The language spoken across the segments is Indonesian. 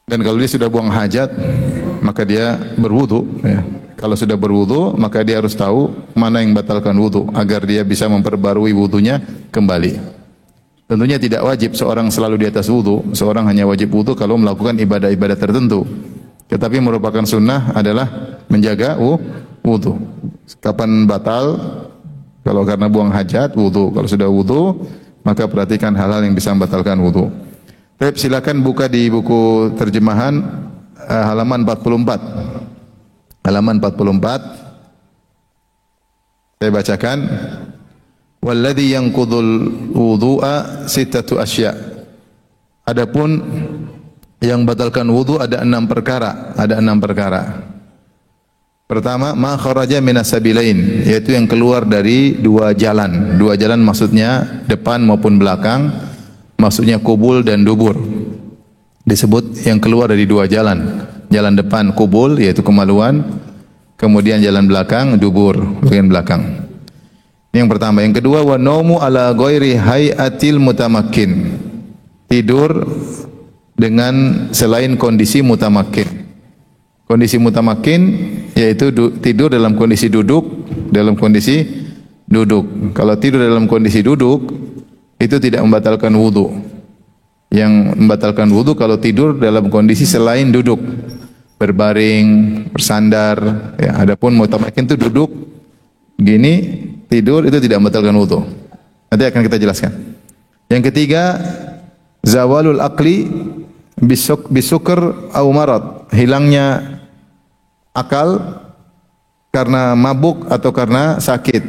Dan kalau dia sudah buang hajat, maka dia berwudu. Ya. Kalau sudah berwudu, maka dia harus tahu mana yang batalkan wudu agar dia bisa memperbarui wudunya kembali. Tentunya tidak wajib seorang selalu di atas wudu. Seorang hanya wajib wudu kalau melakukan ibadah-ibadah tertentu. Tetapi merupakan sunnah adalah menjaga wudu. Kapan batal? Kalau karena buang hajat, wudu. Kalau sudah wudu, maka perhatikan hal-hal yang bisa membatalkan wudu. Baik, silakan buka di buku terjemahan halaman 44. Halaman 44. Saya bacakan. Walladhi yanqudhul wudu'a sittatu asya'. Adapun yang batalkan wudu ada 6 perkara, Pertama, ma kharaja minas sabilain, yaitu yang keluar dari dua jalan. Dua jalan maksudnya depan maupun belakang, maksudnya kubul dan dubur. Disebut yang keluar dari dua jalan. Jalan depan kubul yaitu kemaluan, kemudian jalan belakang dubur, bagian belakang. Yang pertama, yang kedua wa naumu ala ghairi hayatil mutamakkin. Tidur dengan selain kondisi mutamakkin. Kondisi mutamakkin yaitu tidur dalam kondisi duduk, Kalau tidur dalam kondisi duduk itu tidak membatalkan wudu. Yang membatalkan wudu kalau tidur dalam kondisi selain duduk, berbaring, bersandar. Ya, adapun mutamakkin itu duduk gini, tidur itu tidak membatalkan wudu. Nanti akan kita jelaskan. Yang ketiga, zawalul aqli bisukr au marad, hilangnya akal karena mabuk atau karena sakit.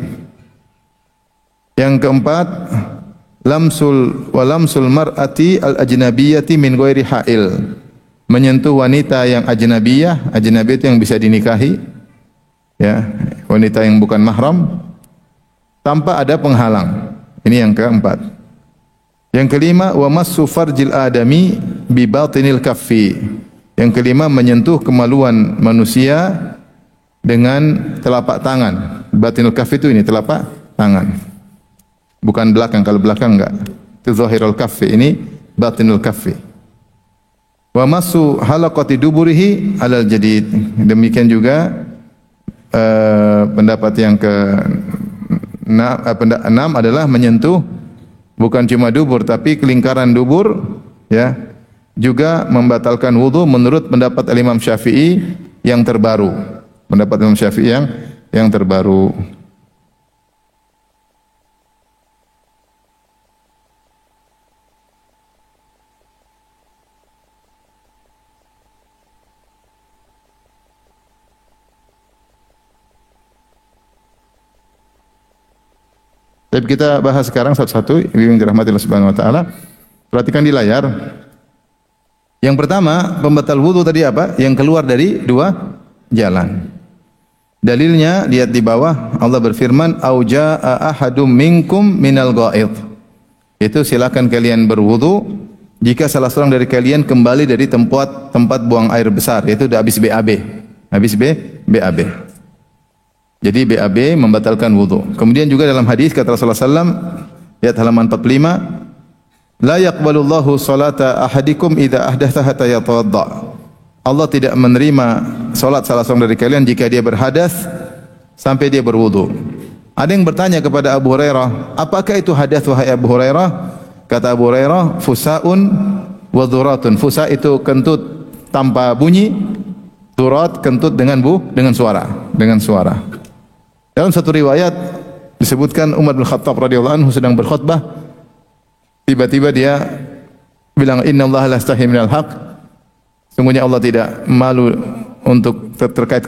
Yang keempat, lamsul mar'ati al ajnabiyyati min ghairi ha'il, menyentuh wanita yang ajnabiyah. Ajnabiyah itu yang bisa dinikahi, ya, wanita yang bukan mahram tanpa ada penghalang. Ini yang keempat. Yang kelima, wa massu farjil adami bi batinil kaffi. Yang kelima, menyentuh kemaluan manusia dengan telapak tangan. Batinul kaffi itu ini telapak tangan. Bukan belakang, kalau belakang enggak. Itu zahirul kaffi, ini batinul kaffi. Wa massu halaqati duburihi alal jadid. Demikian juga pendapat yang keenam adalah menyentuh bukan cuma dubur tapi kelingkaran dubur, ya, juga membatalkan wudu menurut pendapat Imam Syafi'i yang terbaru. Pendapat Imam Syafi'i yang terbaru. Tapi kita bahas sekarang satu-satu yang dirahmati Allah Subhanahu wa taala. Perhatikan di layar. Yang pertama, pembatal wudu tadi apa? Yang keluar dari dua jalan. Dalilnya lihat di bawah, Allah berfirman, "Au jaa'a ahadum minkum minal ghaid." Itu silakan kalian berwudu jika salah seorang dari kalian kembali dari tempat buang air besar, yaitu habis BAB. Habis BAB. Jadi BAB membatalkan wudu. Kemudian juga dalam hadis kata Rasulullah SAW, lihat halaman 45, la yaqbalullahu salata ahadikum idza ahdatha hatta yatawadda. Allah tidak menerima salat salah seorang dari kalian jika dia berhadas sampai dia berwudu. Ada yang bertanya kepada Abu Hurairah, apakah itu hadas wahai Abu Hurairah? Kata Abu Hurairah, fusaun wa dhuratun. Fusa itu kentut tanpa bunyi, dhurat kentut dengan suara. Dalam satu riwayat disebutkan Umar bin Khattab radhiyallahu anhu sedang berkhutbah, tiba-tiba dia bilang, innallaha la yastahi minal haq. Sungguhnya Allah tidak malu untuk terkait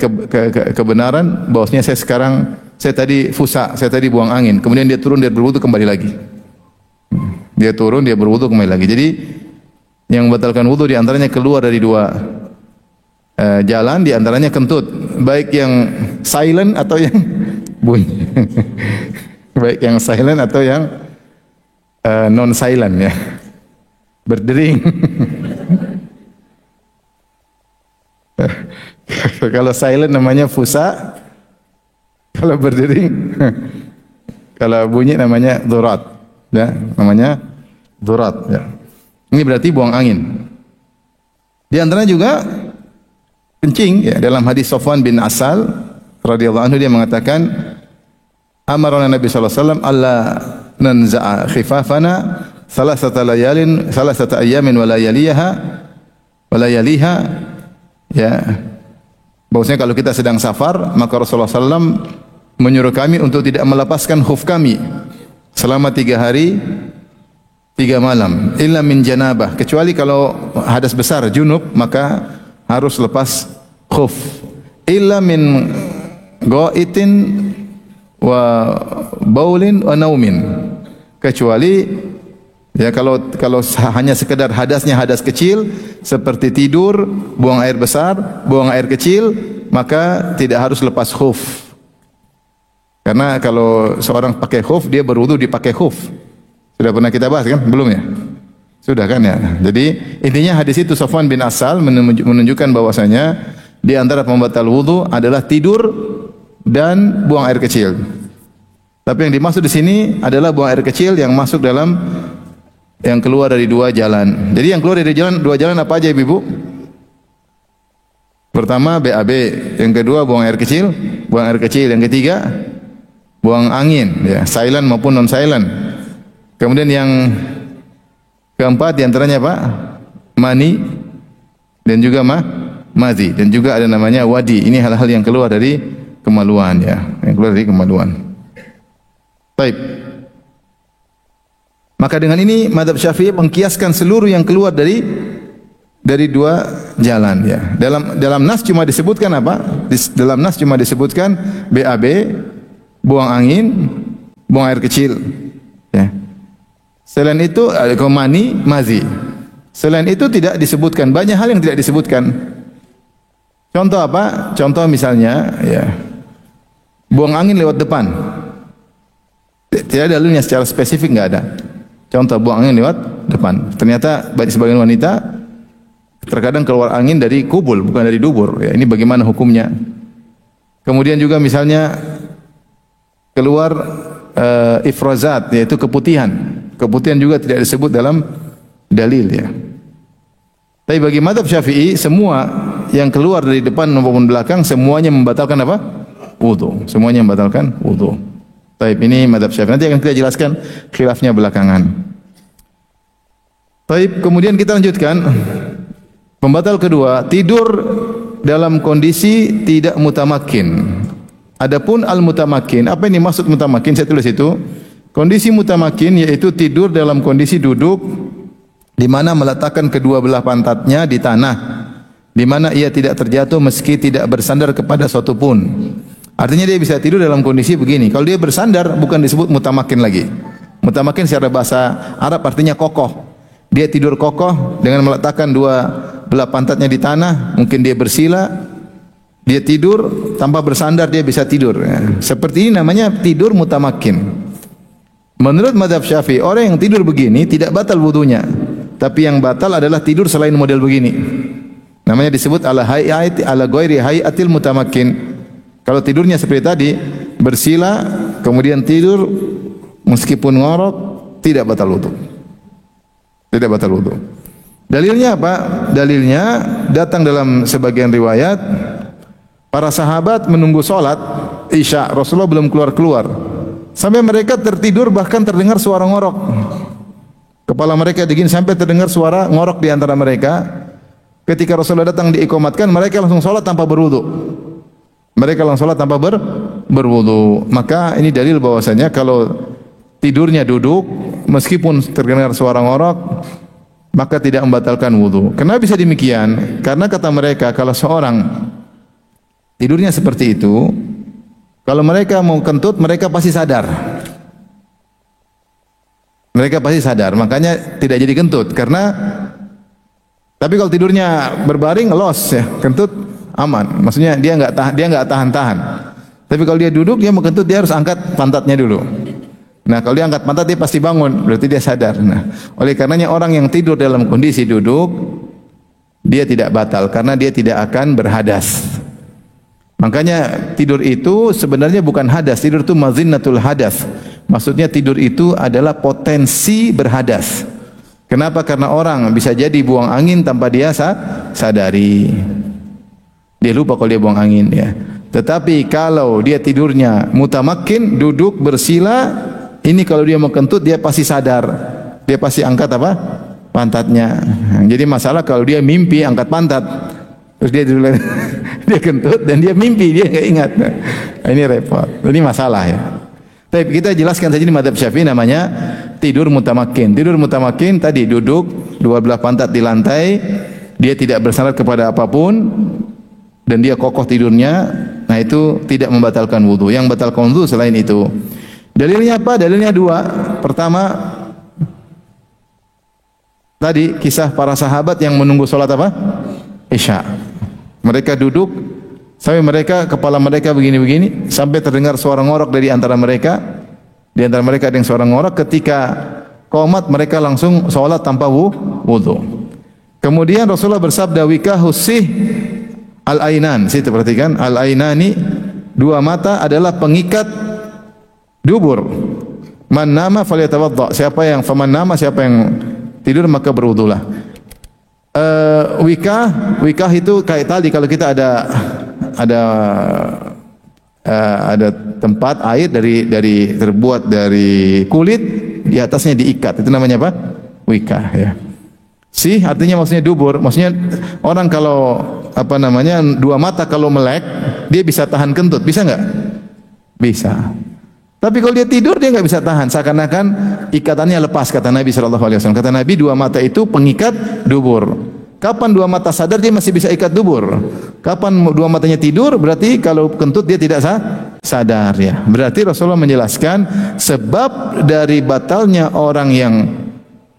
kebenaran. Bahwasanya saya tadi buang angin, kemudian dia turun, dia berwudu kembali lagi. Dia turun, dia berwudu kembali lagi. Jadi yang membatalkan wudu di antaranya keluar dari dua jalan, di antaranya kentut, baik yang silent atau yang bunyi. Baik yang silent atau yang non silent, ya. Berdering. Kalau silent namanya fusa, kalau berdering, kalau bunyi namanya dhurat, ya, namanya dhurat, ya. Ini berarti buang angin. Di antaranya juga kencing ya, dalam hadis Safwan bin Asal radhiyallahu anhu dia mengatakan amarna Nabi sallallahu alaihi wasallam alla nanza'a khifafana salasata ayamin wa layaliha ya, bahwasanya kalau kita sedang safar maka Rasulullah sallallahu menyuruh kami untuk tidak melepaskan khuf kami selama 3 hari 3 malam illa min janabah, kecuali kalau hadas besar junub maka harus lepas khuf, illa min ghaitin wa baulin wa naumin, kecuali ya kalau hanya sekedar hadasnya hadas kecil seperti tidur, buang air besar, buang air kecil, maka tidak harus lepas khuf. Karena kalau seorang pakai khuf dia berwudu dipakai khuf. Sudah pernah kita bahas kan? Belum ya? Sudah kan ya? Jadi intinya hadis itu Safwan bin Asal menunjukkan bahwasanya di antara pembatal wudu adalah tidur dan buang air kecil. Tapi yang dimaksud di sini adalah buang air kecil yang masuk dalam yang keluar dari 2 jalan. Jadi yang keluar dari 2 jalan apa aja Ibu? Pertama BAB, yang kedua buang air kecil, yang ketiga buang angin ya, silent maupun non silent. Kemudian yang keempat diantaranya apa? Mani dan juga madhi dan juga ada namanya wadi. Ini hal-hal yang keluar dari kemaluan ya, yang keluar dari kemaluan. Baik. Maka dengan ini mazhab Syafi'i mengkiaskan seluruh yang keluar dari 2 jalan ya. Dalam nas cuma disebutkan apa? Dalam nas cuma disebutkan BAB, buang angin, buang air kecil ya. Selain itu ada mani, madhi. Selain itu tidak disebutkan, banyak hal yang tidak disebutkan. Contoh apa? Contoh misalnya ya, buang angin lewat depan. Tidak ada dalilnya secara spesifik, enggak ada. Contoh buang angin lewat depan. Ternyata bagi sebagian wanita terkadang keluar angin dari kubul bukan dari dubur. Ya, ini bagaimana hukumnya? Kemudian juga misalnya keluar ifrazat, yaitu keputihan. Keputihan juga tidak disebut dalam dalil ya. Tapi bagi mazhab Syafi'i semua yang keluar dari depan maupun belakang semuanya membatalkan apa? Wudu. Semuanya membatalkan wudu. Baik, ini mazhab Syafi'i. Nanti akan kita jelaskan khilafnya belakangan. Baik, kemudian kita lanjutkan. Pembatal kedua, tidur dalam kondisi tidak mutamakin. Adapun al-mutamakin, apa ini maksud mutamakin? Saya tulis itu. Kondisi mutamakin yaitu tidur dalam kondisi duduk di mana meletakkan kedua belah pantatnya di tanah, di mana ia tidak terjatuh meski tidak bersandar kepada suatu pun. Artinya dia bisa tidur dalam kondisi begini. Kalau dia bersandar bukan disebut mutamakin lagi. Mutamakin secara bahasa Arab artinya kokoh. Dia tidur kokoh dengan meletakkan dua belah pantatnya di tanah, mungkin dia bersila, dia tidur tanpa bersandar, dia bisa tidur. Seperti ini namanya tidur mutamakin. Menurut mazhab Syafi'i, orang yang tidur begini tidak batal wudunya, tapi yang batal adalah tidur selain model begini. Namanya disebut ala ghairi hayatil mutamakin. Kalau tidurnya seperti tadi, bersila kemudian tidur meskipun ngorok, tidak batal wudu. Tidak batal wudu. Dalilnya apa? Dalilnya datang dalam sebagian riwayat, para sahabat menunggu salat Isya, Rasulullah belum keluar-keluar. Sampai mereka tertidur bahkan terdengar suara ngorok. Kepala mereka dingin sampai terdengar suara ngorok di antara mereka. Ketika Rasulullah datang diikomatkan, mereka langsung sholat tanpa berwudu. Mereka langsung sholat tanpa berwudu. Maka ini dalil bahwasanya kalau tidurnya duduk, meskipun terdengar suara ngorok, maka tidak membatalkan wudu. Kenapa bisa demikian? Karena kata mereka kalau seorang tidurnya seperti itu, kalau mereka mau kentut, mereka pasti sadar. Mereka pasti sadar, makanya tidak jadi kentut. Karena, tapi kalau tidurnya berbaring, los ya, kentut aman. Maksudnya dia nggak tahan-tahan. Tapi kalau dia duduk, dia mau kentut, dia harus angkat pantatnya dulu. Nah, kalau dia angkat pantat, dia pasti bangun, berarti dia sadar. Nah, oleh karenanya orang yang tidur dalam kondisi duduk, dia tidak batal, karena dia tidak akan berhadas. Makanya tidur itu sebenarnya bukan hadas, tidur itu mazinnatul hadas. Maksudnya tidur itu adalah potensi berhadas. Kenapa? Karena orang bisa jadi buang angin tanpa dia sadari. Dia lupa kalau dia buang angin ya. Tetapi kalau dia tidurnya mutamakkin, duduk bersila, ini kalau dia mau kentut dia pasti sadar. Dia pasti angkat apa? Pantatnya. Jadi masalah kalau dia mimpi angkat pantat, terus dia dulu dia kentut dan dia mimpi, dia enggak ingat. Nah, ini repot. Ini masalah ya. Tapi kita jelaskan saja di mazhab Syafi'i namanya tidur mutamakkin. Tidur mutamakkin tadi duduk, dua belah pantat di lantai, dia tidak bersandar kepada apapun dan dia kokoh tidurnya. Nah, itu tidak membatalkan wudu. Yang membatalkan wudu selain itu. Dalilnya apa? Dalilnya dua. Pertama, tadi kisah para sahabat yang menunggu sholat apa? Isya. Mereka duduk sampai mereka kepala mereka begini-begini sampai terdengar suara ngorok dari antara mereka. Di antara mereka ada yang suara ngorok. Ketika qomat mereka langsung sholat tanpa wudu. Kemudian Rasulullah bersabda, wikahus sih al-ainan. Situ perhatikan, al-ainani, dua mata adalah pengikat dubur. Man nama falyatawadda. Siapa yang tidur maka berwudulah. Wikah itu kayak tadi kalau kita ada tempat air dari terbuat dari kulit, di atasnya diikat. Itu namanya apa? Wikah ya. Sih artinya maksudnya dubur. Maksudnya orang kalau dua mata kalau melek dia bisa tahan kentut, bisa enggak? Bisa. Tapi kalau dia tidur dia enggak bisa tahan, seakan-akan ikatannya lepas, kata Nabi sallallahu alaihi wasallam. Kata Nabi, dua mata itu pengikat dubur. Kapan dua mata sadar dia masih bisa ikat dubur. Kapan dua matanya tidur berarti kalau kentut dia tidak sadar ya. Berarti Rasulullah menjelaskan sebab dari batalnya orang yang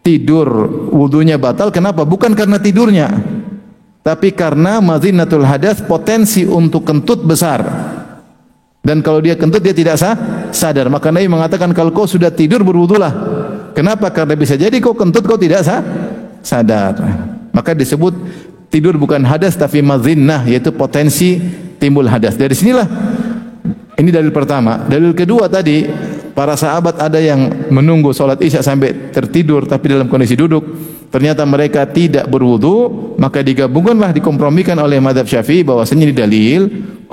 tidur wudunya batal, kenapa? Bukan karena tidurnya, tapi karena madhinatul hadas, potensi untuk kentut besar. Dan kalau dia kentut dia tidak sadar. Maka Nabi mengatakan kalau kau sudah tidur berwudulah. Kenapa? Karena bisa jadi kau kentut kau tidak sadar. Maka disebut tidur bukan hadas tapi madhinah, yaitu potensi timbul hadas. Dari sinilah ini dalil pertama. Dalil kedua tadi, para sahabat ada yang menunggu sholat isya sampai tertidur tapi dalam kondisi duduk. Ternyata mereka tidak berwudu, maka digabungkanlah, dikompromikan oleh mazhab Syafi'i bahwasanya ini dalil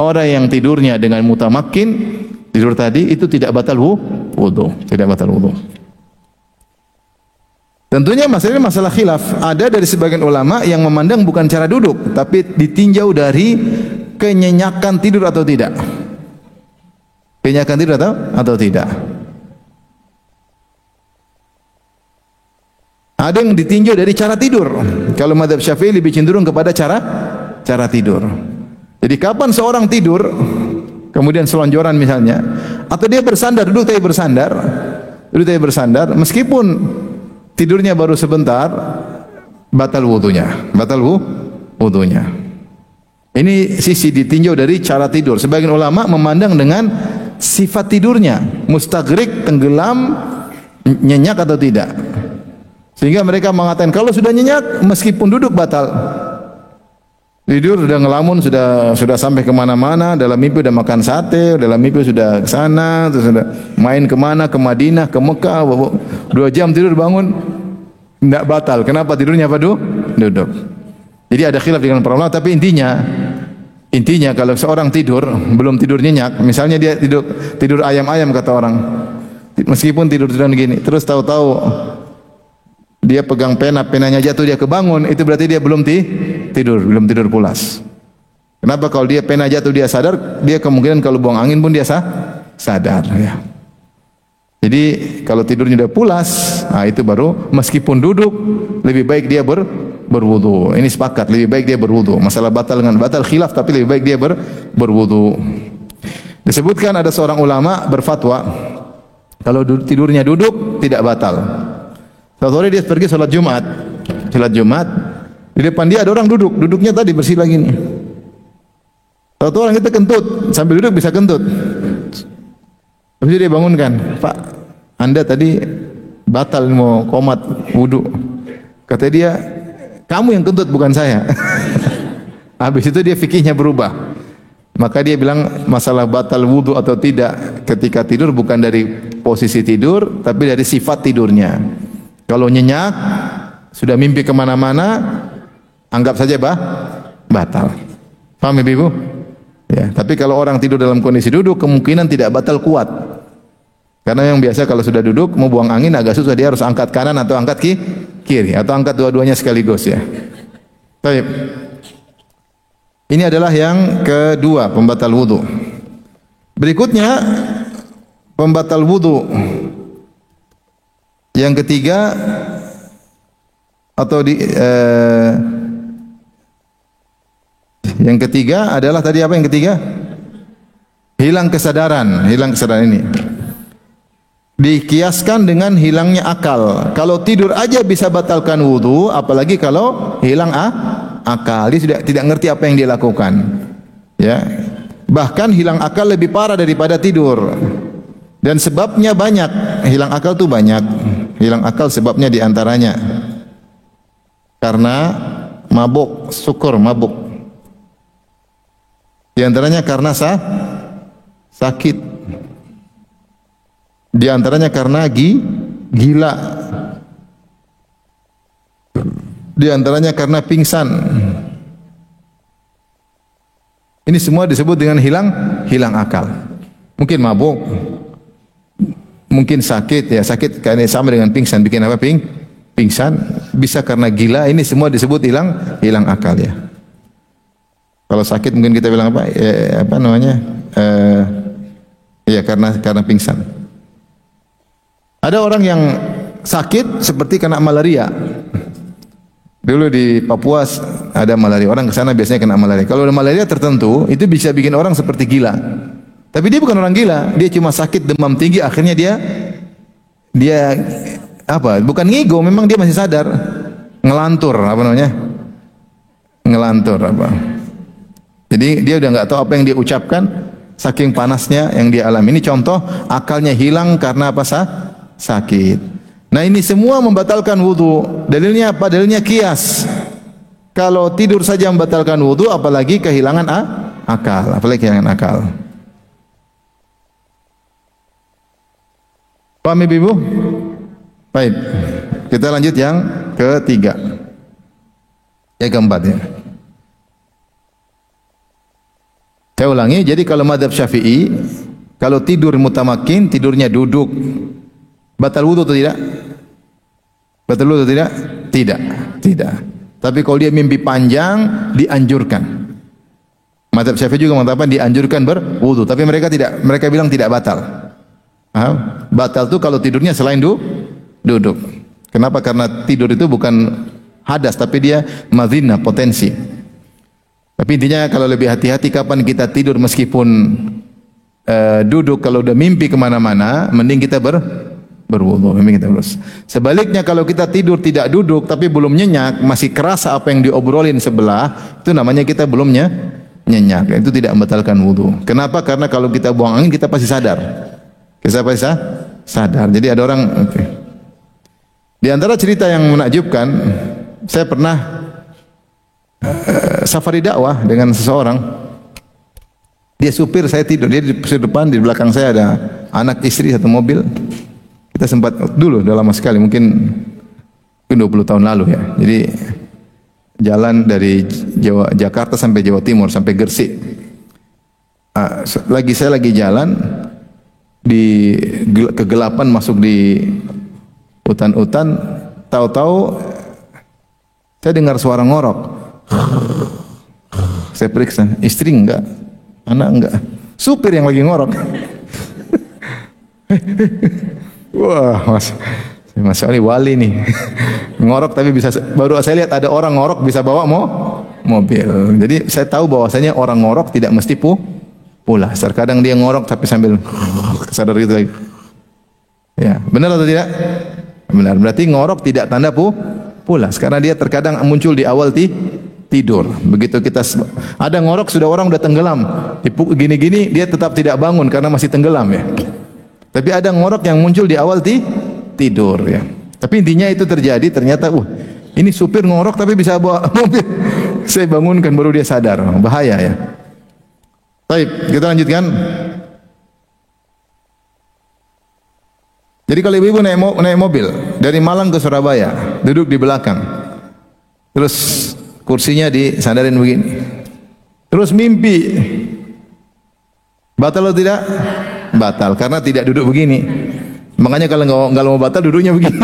orang yang tidurnya dengan mutamakkin, tidur tadi itu tidak batal wudu, tidak batal wudu. Tentunya masalah khilaf. Ada dari sebagian ulama yang memandang bukan cara duduk, tapi ditinjau dari kenyenyakan tidur atau tidak. Kenyenyakan tidur atau tidak. Ada yang ditinjau dari cara tidur. Kalau mazhab Syafi'i lebih cenderung kepada cara tidur. Jadi kapan seorang tidur, kemudian selonjoran misalnya, atau dia bersandar, duduk tapi bersandar, meskipun tidurnya baru sebentar, batal wudunya. Ini sisi ditinjau dari cara tidur. Sebagian ulama memandang dengan sifat tidurnya, mustagrik, tenggelam, nyenyak atau tidak. Sehingga mereka mengatakan kalau sudah nyenyak meskipun duduk batal. Tidur sudah ngelamun, sudah sampai kemana-mana, dalam mimpi sudah makan sate, dalam mimpi sudah ke sana, terus sudah main kemana, ke Madinah, ke Mekah, 2 jam tidur bangun, tidak batal. Kenapa tidurnya apa duduk? Jadi ada khilaf dengan para ulama, tapi intinya kalau seorang tidur belum tidur nyenyak, misalnya dia tidur ayam-ayam kata orang, meskipun tidur gini, terus tahu-tahu dia pegang penanya jatuh, dia kebangun, itu berarti dia belum tidur pulas. Kenapa? Kalau dia pena jatuh dia sadar, dia kemungkinan kalau buang angin pun dia sadar ya. Jadi kalau tidurnya sudah pulas, nah itu baru meskipun duduk lebih baik dia berwudu. Ini sepakat, lebih baik dia berwudu. Masalah batal dengan batal khilaf, tapi lebih baik dia berwudu. Disebutkan ada seorang ulama berfatwa kalau tidurnya duduk tidak batal. Suatu hari dia pergi salat Jumat. Di depan dia ada orang duduknya tadi bersila gini. Suatu orang itu kentut, sambil duduk bisa kentut. Terus dia bangunkan, Pak, Anda tadi batal mau qomat wudu. Kata dia, kamu yang kentut bukan saya. Habis itu dia fikihnya berubah. Maka dia bilang masalah batal wudu atau tidak ketika tidur bukan dari posisi tidur, tapi dari sifat tidurnya. Kalau nyenyak, sudah mimpi kemana-mana, anggap saja batal. Paham Ibu? Ya, tapi kalau orang tidur dalam kondisi duduk kemungkinan tidak batal kuat. Karena yang biasa kalau sudah duduk mau buang angin agak susah, dia harus angkat kanan atau angkat kiri atau angkat dua-duanya sekaligus ya. Baik. Ini adalah yang kedua, pembatal wudu. Berikutnya pembatal wudu yang ketiga atau yang ketiga adalah tadi apa yang ketiga? Hilang kesadaran ini. Dikiaskan dengan hilangnya akal. Kalau tidur aja bisa batalkan wudu, apalagi kalau hilang akal. Dia sudah tidak ngerti apa yang dia lakukan. Ya. Bahkan hilang akal lebih parah daripada tidur. Dan sebabnya banyak. Hilang akal itu banyak. Hilang akal sebabnya diantaranya karena mabuk, mabuk. Di antaranya karena sakit. Di antaranya karena gila. Di antaranya karena pingsan. Ini semua disebut dengan hilang akal. Mungkin mabuk, mungkin sakit, ya sakit karena sama dengan pingsan. Bikin apa pingsan? Bisa karena gila. Ini semua disebut hilang akal ya. Kalau sakit mungkin kita bilang apa? Apa namanya? Ya karena pingsan. Ada orang yang sakit seperti kena malaria. Dulu di Papua ada malaria. Orang ke sana biasanya kena malaria. Kalau ada malaria tertentu, itu bisa bikin orang seperti gila. Tapi dia bukan orang gila, dia cuma sakit demam tinggi, akhirnya dia apa? Bukan ngigo, memang dia masih sadar. Ngelantur, apa namanya? Ngelantur apa? Jadi dia udah nggak tahu apa yang dia ucapkan, saking panasnya yang dia alami. Ini contoh akalnya hilang karena apa? Sakit. Nah ini semua membatalkan wudu. Dalilnya apa? Dalilnya kias. Kalau tidur saja membatalkan wudu, apalagi kehilangan akal. Apalagi kehilangan akal. Paham Ibu? Baik. Kita lanjut yang ketiga. Yang keempat ya. Saya ulangi, jadi kalau mazhab Syafi'i, kalau tidur mutamakin, tidurnya duduk, batal wudu atau tidak? Batal wudu atau tidak? Tidak. Tapi kalau dia mimpi panjang, dianjurkan. Mazhab Syafi'i juga mengatakan dianjurkan berwudu, tapi mereka bilang tidak batal. Paham? Batal itu kalau tidurnya selain duduk. Kenapa? Karena tidur itu bukan hadas, tapi dia madzinah, potensi. Tapi intinya kalau lebih hati-hati kapan kita tidur meskipun duduk, kalau udah mimpi kemana-mana, mending kita berwudu. Sebaliknya kalau kita tidur tidak duduk tapi belum nyenyak, masih kerasa apa yang diobrolin sebelah, itu namanya kita belum nyenyak. Itu tidak membatalkan wudu. Kenapa? Karena kalau kita buang angin kita pasti sadar. Kita pasti sadar. Jadi ada orang. Okay. Di antara cerita yang menakjubkan, saya pernah safari dakwah dengan seseorang. Dia supir, saya tidur. Dia di depan, di belakang saya ada anak istri satu mobil. Kita sempat dulu, udah lama sekali, mungkin 20 tahun lalu ya. Jadi jalan dari Jakarta sampai Jawa Timur, sampai Gresik. Saya lagi jalan di kegelapan, masuk di hutan-hutan. Tahu-tahu saya dengar suara ngorok. Saya periksa, istri enggak, anak enggak, supir yang lagi ngorok. Wah, Mas ini wali nih. Ngorok tapi bisa, baru saya lihat ada orang ngorok bisa bawa mobil. Jadi saya tahu bahwasanya orang ngorok tidak mesti pulas. Terkadang dia ngorok tapi sambil sadar gitu lagi. Ya, benar atau tidak? Benar. Berarti ngorok tidak tanda pulas, karena dia terkadang muncul di awal tidur. Begitu kita ada ngorok, sudah orang udah tenggelam, gini-gini dia tetap tidak bangun karena masih tenggelam ya. Tapi ada ngorok yang muncul di awal tidur ya. Tapi intinya itu terjadi, ternyata ini supir ngorok tapi bisa bawa mobil. Saya bangunkan baru dia sadar, bahaya ya. Baik, kita lanjutkan. Jadi kalau ibu-ibu naik mobil dari Malang ke Surabaya, duduk di belakang, terus kursinya disandarin begini. Terus mimpi. Batal atau tidak? Batal karena tidak duduk begini. Makanya kalau mau batal duduknya begini.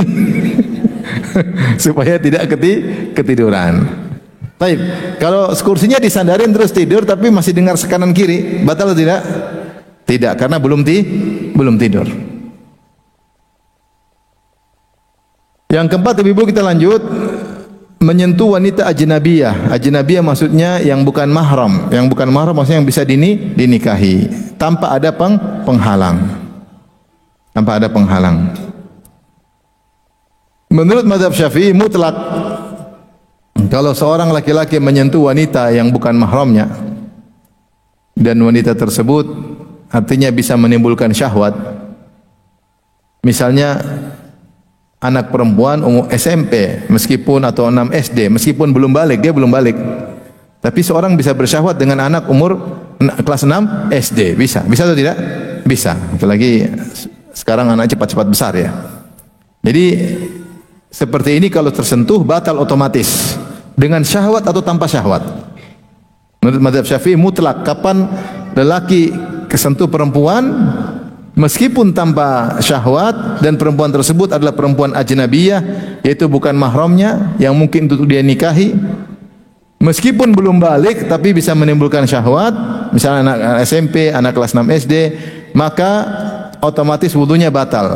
Supaya tidak ketiduran. Baik, kalau kursinya disandarin terus tidur tapi masih dengar kanan kiri, batal atau tidak? Tidak, karena belum tidur. Yang keempat, Ibu kita lanjut, menyentuh wanita ajnabiyah. Ajnabiyah maksudnya yang bukan mahram. Yang bukan mahram maksudnya yang bisa dinikahi tanpa ada penghalang. Tanpa ada penghalang. Menurut mazhab Syafi'i mutlak, kalau seorang laki-laki menyentuh wanita yang bukan mahramnya dan wanita tersebut artinya bisa menimbulkan syahwat. Misalnya anak perempuan umur SMP meskipun atau 6 SD meskipun dia belum balik. Tapi seorang bisa bersyahwat dengan anak umur kelas 6 SD, bisa atau tidak? Bisa. Apalagi sekarang anak cepat-cepat besar ya. Jadi seperti ini kalau tersentuh batal otomatis. Dengan syahwat atau tanpa syahwat. Menurut mazhab Syafi'i mutlak, kapan lelaki kesentuh perempuan meskipun tanpa syahwat dan perempuan tersebut adalah perempuan ajnabiyah, yaitu bukan mahramnya yang mungkin untuk dia nikahi, meskipun belum balik tapi bisa menimbulkan syahwat, misalnya anak SMP, anak kelas 6 SD, maka otomatis wudunya batal.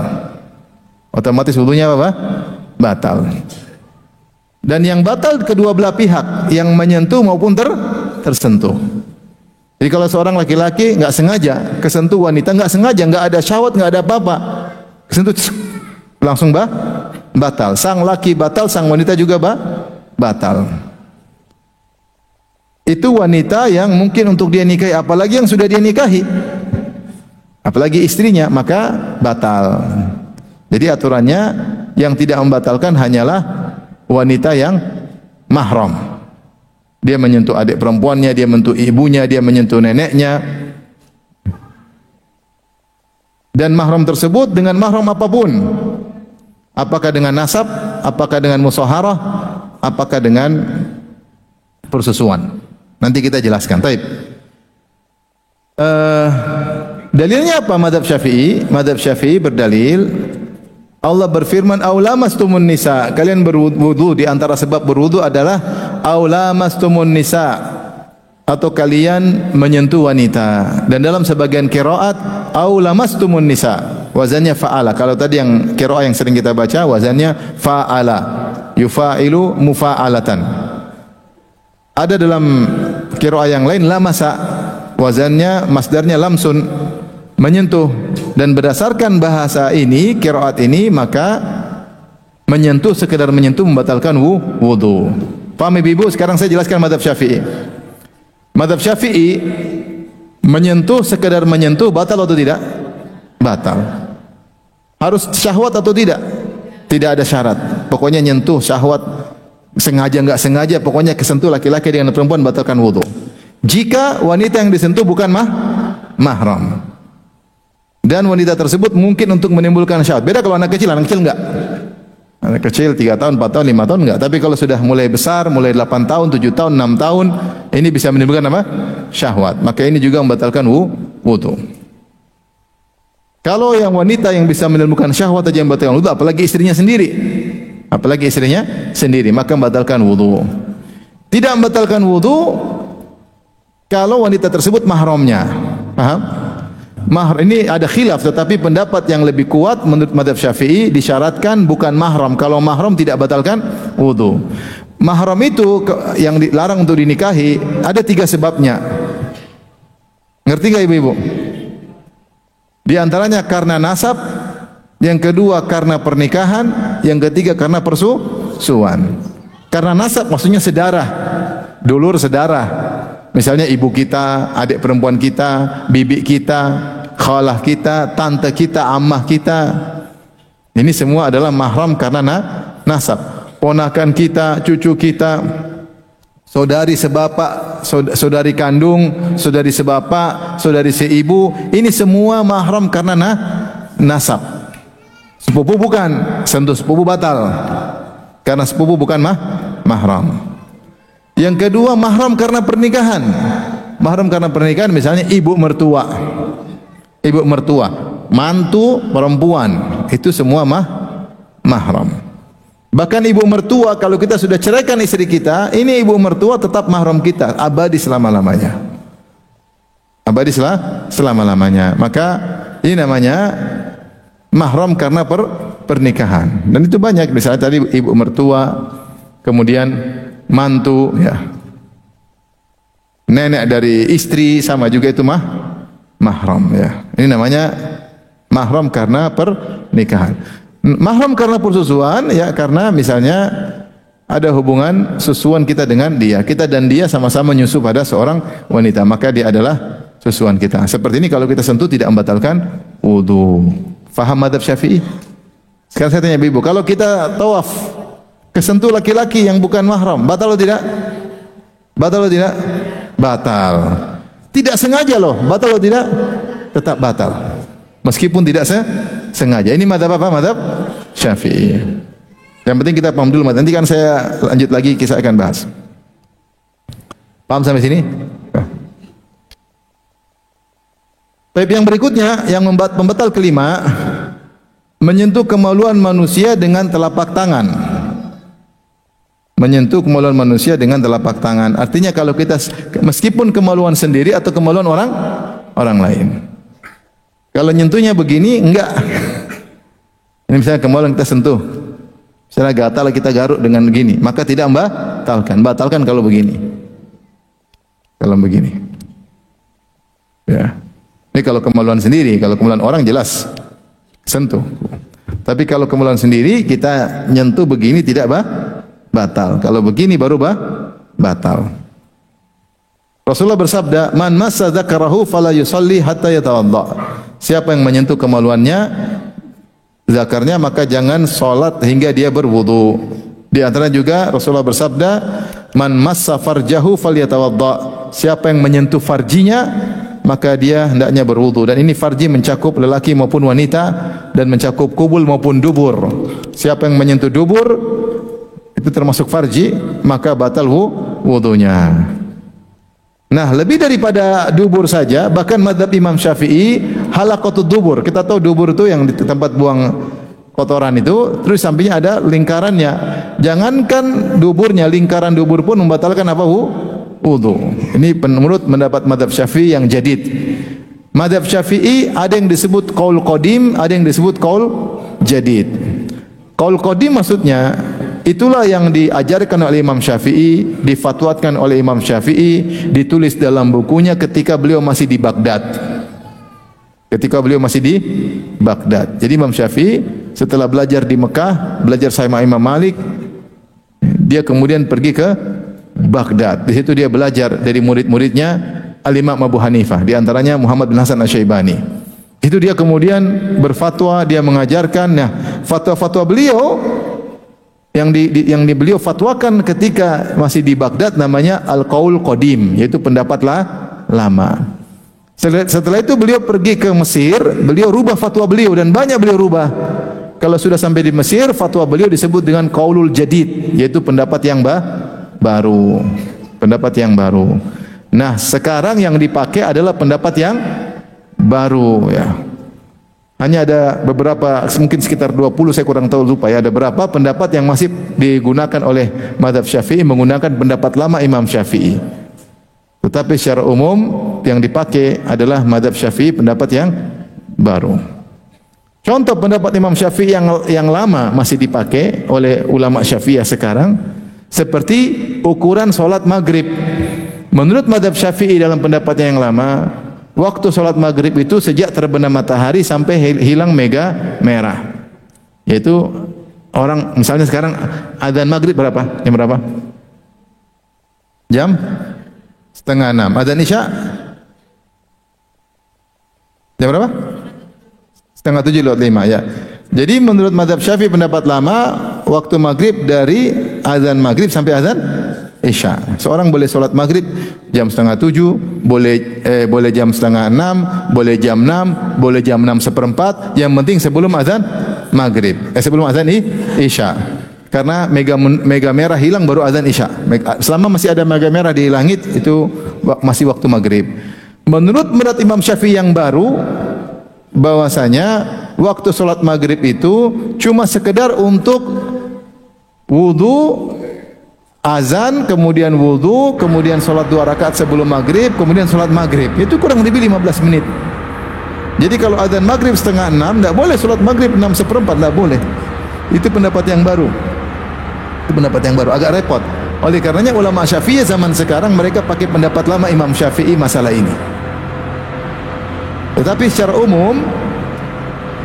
Otomatis wudunya apa? Batal. Dan yang batal kedua belah pihak, yang menyentuh maupun tersentuh. Jadi kalau seorang laki-laki nggak sengaja kesentuh wanita, nggak sengaja, nggak ada syahwat, nggak ada apa-apa, kesentuh langsung batal. Sang laki batal, sang wanita juga batal. Itu wanita yang mungkin untuk dia nikahi, apalagi yang sudah dia nikahi, apalagi istrinya, maka batal. Jadi aturannya yang tidak membatalkan hanyalah wanita yang mahram. Dia menyentuh adik perempuannya, dia menyentuh ibunya, dia menyentuh neneknya. Dan mahram tersebut dengan mahram apapun. Apakah dengan nasab, apakah dengan musaharah, apakah dengan persusuan. Nanti kita jelaskan. Baik. Dalilnya apa mazhab Syafi'i? Mazhab Syafi'i berdalil Allah berfirman aulamastumun nisa, kalian berwudu, di antara sebab berwudu adalah aulamastumun nisa, atau kalian menyentuh wanita. Dan dalam sebagian qiraat aulamastumun nisa, wazannya fa'ala. Kalau tadi yang qiraat yang sering kita baca wazannya fa'ala, yufa'ilu mufa'alatan. Ada dalam qiraat yang lain lamasa, wazannya masdarnya lamsun, menyentuh. Dan berdasarkan bahasa ini, qiraat ini, maka menyentuh, sekedar menyentuh membatalkan wudu. Paham Ibu? Sekarang saya jelaskan mazhab Syafi'i. Mazhab Syafi'i menyentuh, sekedar menyentuh batal atau tidak? Batal. Harus syahwat atau tidak? Tidak ada syarat. Pokoknya nyentuh, syahwat, sengaja enggak sengaja, pokoknya kesentuh laki-laki dengan perempuan batalkan wudu. Jika wanita yang disentuh bukan mahram. Dan wanita tersebut mungkin untuk menimbulkan syahwat. Beda kalau anak kecil enggak. Anak kecil 3 tahun, 4 tahun, 5 tahun enggak. Tapi kalau sudah mulai besar, mulai 8 tahun, 7 tahun, 6 tahun, ini bisa menimbulkan apa? Syahwat. Maka ini juga membatalkan wudu. Kalau yang wanita yang bisa menimbulkan syahwat saja membatalkan wudu, apalagi istrinya sendiri. Maka membatalkan wudu. Tidak membatalkan wudu kalau wanita tersebut mahramnya. Paham? Mahram ini ada khilaf, tetapi pendapat yang lebih kuat menurut mazhab Syafi'i disyaratkan bukan mahram. Kalau mahram tidak batalkan wudu. Mahram itu yang dilarang untuk dinikahi ada 3 sebabnya. Ngerti enggak Ibu-ibu? Di antaranya karena nasab, yang kedua karena pernikahan, yang ketiga karena persusuan. Karena nasab maksudnya sedarah, dulur sedarah. Misalnya ibu kita, adik perempuan kita, bibi kita, khalah kita, tante kita, ammah kita. Ini semua adalah mahram karena nasab. Ponakan kita, cucu kita, saudari sebapak, saudari kandung, saudari sebapak, saudari seibu, ini semua mahram karena nasab. Sepupu bukan, sentuh sepupu batal. Karena sepupu bukan mahram. Yang kedua, mahram karena pernikahan. Mahram karena pernikahan misalnya ibu mertua. Ibu mertua, mantu perempuan, itu semua mahram. Bahkan ibu mertua, kalau kita sudah ceraikan istri kita, ini ibu mertua tetap mahram kita, abadi selama-lamanya. Abadi selama-lamanya. Maka ini namanya mahram karena pernikahan. Dan itu banyak, misalnya tadi ibu mertua, kemudian mantu, ya. Nenek dari istri sama juga itu mahram, ya. Ini namanya mahram karena pernikahan. Mahram karena persusuan, ya, karena misalnya ada hubungan susuan kita dengan dia. Kita dan dia sama-sama menyusu pada seorang wanita, maka dia adalah susuan kita. Seperti ini kalau kita sentuh tidak membatalkan wudu. Faham mazhab Syafi'i? Sekarang saya tanya ibu, kalau kita tawaf kesentuh laki-laki yang bukan mahram, batal atau tidak? Batal atau tidak? Batal. Tidak sengaja loh, batal atau tidak? Tetap batal. Meskipun tidak sengaja. Ini mazhab apa? Mazhab Syafi'i. Yang penting kita paham dulu. Nanti kan saya lanjut lagi, kisah akan bahas. Paham sampai sini? Baik, yang berikutnya, yang pembatal kelima, menyentuh kemaluan manusia dengan telapak tangan. Menyentuh kemaluan manusia dengan telapak tangan. Artinya kalau kita, meskipun kemaluan sendiri atau kemaluan orang lain. Kalau nyentuhnya begini, enggak. Ini misalnya kemaluan kita sentuh. Misalnya gatal kita garuk dengan begini, maka tidak membatalkan. Batalkan kalau begini. Kalau begini. Ya. Ini kalau kemaluan sendiri, kalau kemaluan orang jelas sentuh. Tapi kalau kemaluan sendiri kita nyentuh begini tidak batal. Kalau begini baru batal. Rasulullah bersabda, "Man massa dzakarahu fala yusalli hatta yatawadda." Siapa yang menyentuh kemaluannya, zakarnya, maka jangan salat hingga dia berwudu. Di antara juga Rasulullah bersabda, "Man massa farjahu falyatawadda." Siapa yang menyentuh farjinya, maka dia hendaknya berwudu. Dan ini farji mencakup lelaki maupun wanita dan mencakup kubul maupun dubur. Siapa yang menyentuh dubur itu termasuk farji, maka batal wudunya. Nah, lebih daripada dubur saja, bahkan mazhab Imam Syafi'i halaqatud dubur. Kita tahu dubur itu yang di tempat buang kotoran itu, terus sampingnya ada lingkarannya. Jangankan duburnya, lingkaran dubur pun membatalkan apa? Wudu. Ini menurut pendapat mazhab Syafi'i yang jadid. Mazhab Syafi'i ada yang disebut qaul qadim, ada yang disebut qaul jadid. Qaul qadim maksudnya itulah yang diajarkan oleh Imam Syafi'i, difatwakan oleh Imam Syafi'i, ditulis dalam bukunya ketika beliau masih di Baghdad. Ketika beliau masih di Baghdad. Jadi Imam Syafi'i setelah belajar di Mekah, belajar sama Imam Malik, dia kemudian pergi ke Baghdad. Di situ dia belajar dari murid-muridnya Al-Imam Abu Hanifah, di antaranya Muhammad bin Hasan Asy-Syaibani. Itu dia kemudian berfatwa, dia mengajarkan. Nah, fatwa-fatwa beliau yang beliau fatwakan ketika masih di Baghdad namanya Al-Qaul Qadim, yaitu pendapat lama. Setelah itu beliau pergi ke Mesir, beliau rubah fatwa beliau dan banyak beliau rubah. Kalau sudah sampai di Mesir, fatwa beliau disebut dengan Qaulul Jadid, yaitu pendapat yang baru. Pendapat yang baru. Nah, sekarang yang dipakai adalah pendapat yang baru, ya. Hanya ada beberapa, mungkin sekitar 20, saya kurang tahu, lupa ya, ada berapa pendapat yang masih digunakan oleh mazhab Syafi'i menggunakan pendapat lama Imam Syafi'i. Tetapi secara umum yang dipakai adalah mazhab Syafi'i pendapat yang baru. Contoh pendapat Imam Syafi'i yang lama masih dipakai oleh ulama Syafi'iyah sekarang, seperti ukuran salat maghrib. Menurut mazhab Syafi'i dalam pendapatnya yang lama, waktu salat maghrib itu sejak terbenam matahari sampai hilang mega merah. Yaitu orang misalnya sekarang adzan maghrib berapa? Jam berapa? Jam 5:30. Adzan isya jam berapa? 6:30 ya. Jadi menurut mazhab Syafi'i pendapat lama, waktu maghrib dari azan maghrib sampai azan isya. Seorang boleh sholat maghrib jam 6:30, boleh jam 5:30, boleh jam 6, boleh jam 6:15. Yang penting sebelum azan maghrib, sebelum azan isya. Karena mega merah hilang baru azan Isya. Selama masih ada mega merah di langit itu masih waktu maghrib. Menurut pendapat Imam Syafi'i yang baru, bahwasanya waktu sholat maghrib itu cuma sekedar untuk wudu, azan, kemudian wudu, kemudian sholat 2 rakaat sebelum maghrib, kemudian sholat maghrib. Itu kurang lebih 15 menit. Jadi kalau azan maghrib setengah 6, tidak boleh sholat maghrib 6:1/4, tidak boleh. Itu pendapat yang baru. Itu pendapat yang baru, agak repot. Oleh karenanya ulama Syafi'i zaman sekarang mereka pakai pendapat lama Imam Syafi'i masalah ini. Tetapi secara umum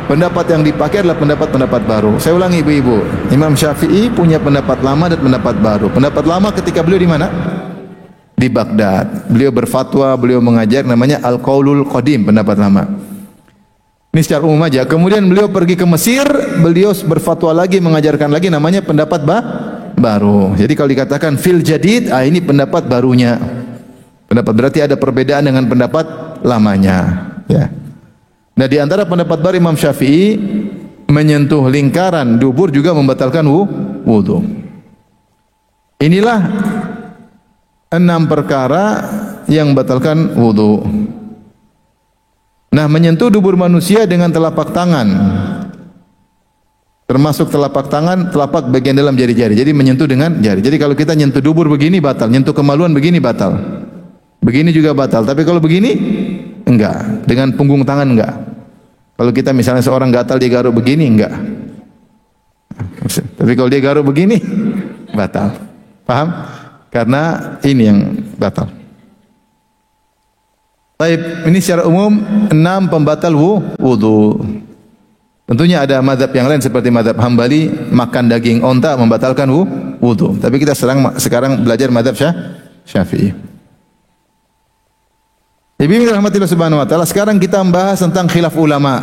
pendapat yang dipakai adalah pendapat-pendapat baru. Saya ulangi ibu-ibu, Imam Syafi'i punya pendapat lama dan pendapat baru. Pendapat lama ketika beliau di mana? Di Baghdad. Beliau berfatwa, beliau mengajar, namanya Al-Qaulul Qadim, pendapat lama. Ini secara umum aja. Kemudian beliau pergi ke Mesir, beliau berfatwa lagi, mengajarkan lagi, namanya pendapat baru. Jadi kalau dikatakan fil jadid, ini pendapat barunya. Pendapat berarti ada perbedaan dengan pendapat lamanya. Ya. Nah, di antara pendapat baru Imam Syafi'i, menyentuh lingkaran dubur juga membatalkan wudu. Inilah 6 perkara yang membatalkan wudu. Nah, menyentuh dubur manusia dengan telapak tangan, termasuk telapak tangan, telapak bagian dalam jari-jari. Jadi menyentuh dengan jari. Jadi kalau kita nyentuh dubur begini batal, nyentuh kemaluan begini batal. Begini juga batal. Tapi kalau begini enggak. Dengan punggung tangan enggak. Kalau kita misalnya seorang gatal dia garuk begini enggak. Tapi kalau dia garuk begini batal. Paham? Karena ini yang batal. Baik, ini secara umum 6 pembatal wudu. Tentunya ada mazhab yang lain seperti mazhab Hambali, makan daging onta membatalkan wudu. Tapi kita sekarang belajar mazhab Syafi'i. Ibu rahmatillah subhanahu wa ta'ala, sekarang kita membahas tentang khilaf ulama.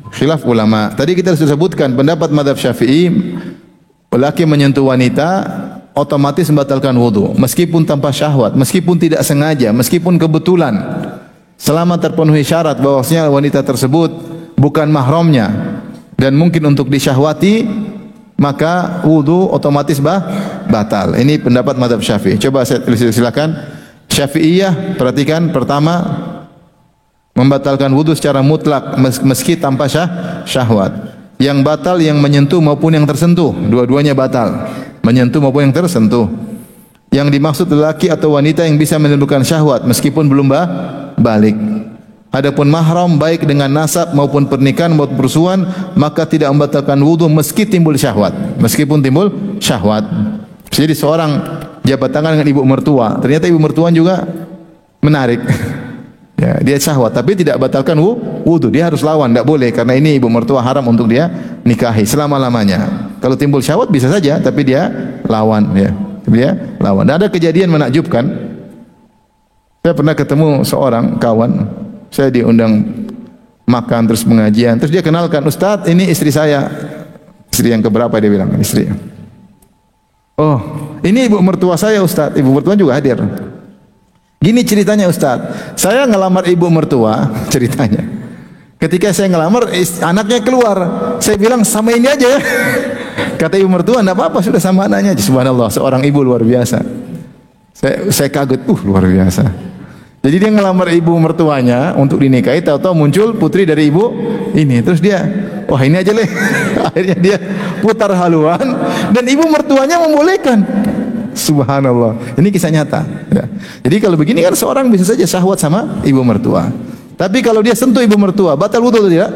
Khilaf ulama. Tadi kita sudah sebutkan pendapat mazhab Syafi'i, lelaki menyentuh wanita otomatis membatalkan wudu, meskipun tanpa syahwat, meskipun tidak sengaja, meskipun kebetulan, selama terpenuhi syarat bahwasanya wanita tersebut bukan mahramnya dan mungkin untuk disyahwati, maka wudu otomatis batal. Ini pendapat mazhab Syafi'i. Coba saya silakan. Syafi'iyah, perhatikan, pertama membatalkan wudu secara mutlak meski tanpa syahwat. Yang batal yang menyentuh maupun yang tersentuh, dua-duanya batal. Menyentuh maupun yang tersentuh. Yang dimaksud lelaki atau wanita yang bisa menimbulkan syahwat meskipun belum balik. Adapun mahram baik dengan nasab maupun pernikahan maupun persuan, maka tidak membatalkan wudu meski timbul syahwat, meskipun timbul syahwat. Jadi seorang jabat tangan dengan ibu mertua, ternyata ibu mertua juga menarik. Ya, dia syahwat tapi tidak batalkan wudu, dia harus lawan, tidak boleh karena ini ibu mertua haram untuk dia nikahi selama-lamanya. Kalau timbul syahwat bisa saja tapi dia lawan, ya. Dia lawan. Dan ada kejadian menakjubkan. Saya pernah ketemu seorang kawan, saya diundang makan terus pengajian, terus dia kenalkan, "Ustaz, ini istri saya." Istri yang keberapa dia bilang? Istri. "Oh, ini ibu mertua saya, Ustaz." Ibu mertua juga hadir. "Gini ceritanya, Ustaz. Saya ngelamar ibu mertua," ceritanya. "Ketika saya ngelamar, anaknya keluar. Saya bilang, sama ini aja ya." Kata ibu mertua, "Enggak apa-apa, sudah sama anaknya." Subhanallah, seorang ibu luar biasa. Saya kaget, luar biasa. Jadi dia ngelamar ibu mertuanya untuk dinikahi, tahu-tahu muncul putri dari ibu ini. Terus dia, "Wah, ini aja leh." Akhirnya dia putar haluan dan ibu mertuanya membolehkan. Subhanallah. Ini kisah nyata. Ya. Jadi kalau begini kan seorang bisa saja syahwat sama ibu mertua. Tapi kalau dia sentuh ibu mertua, batal wudu atau tidak?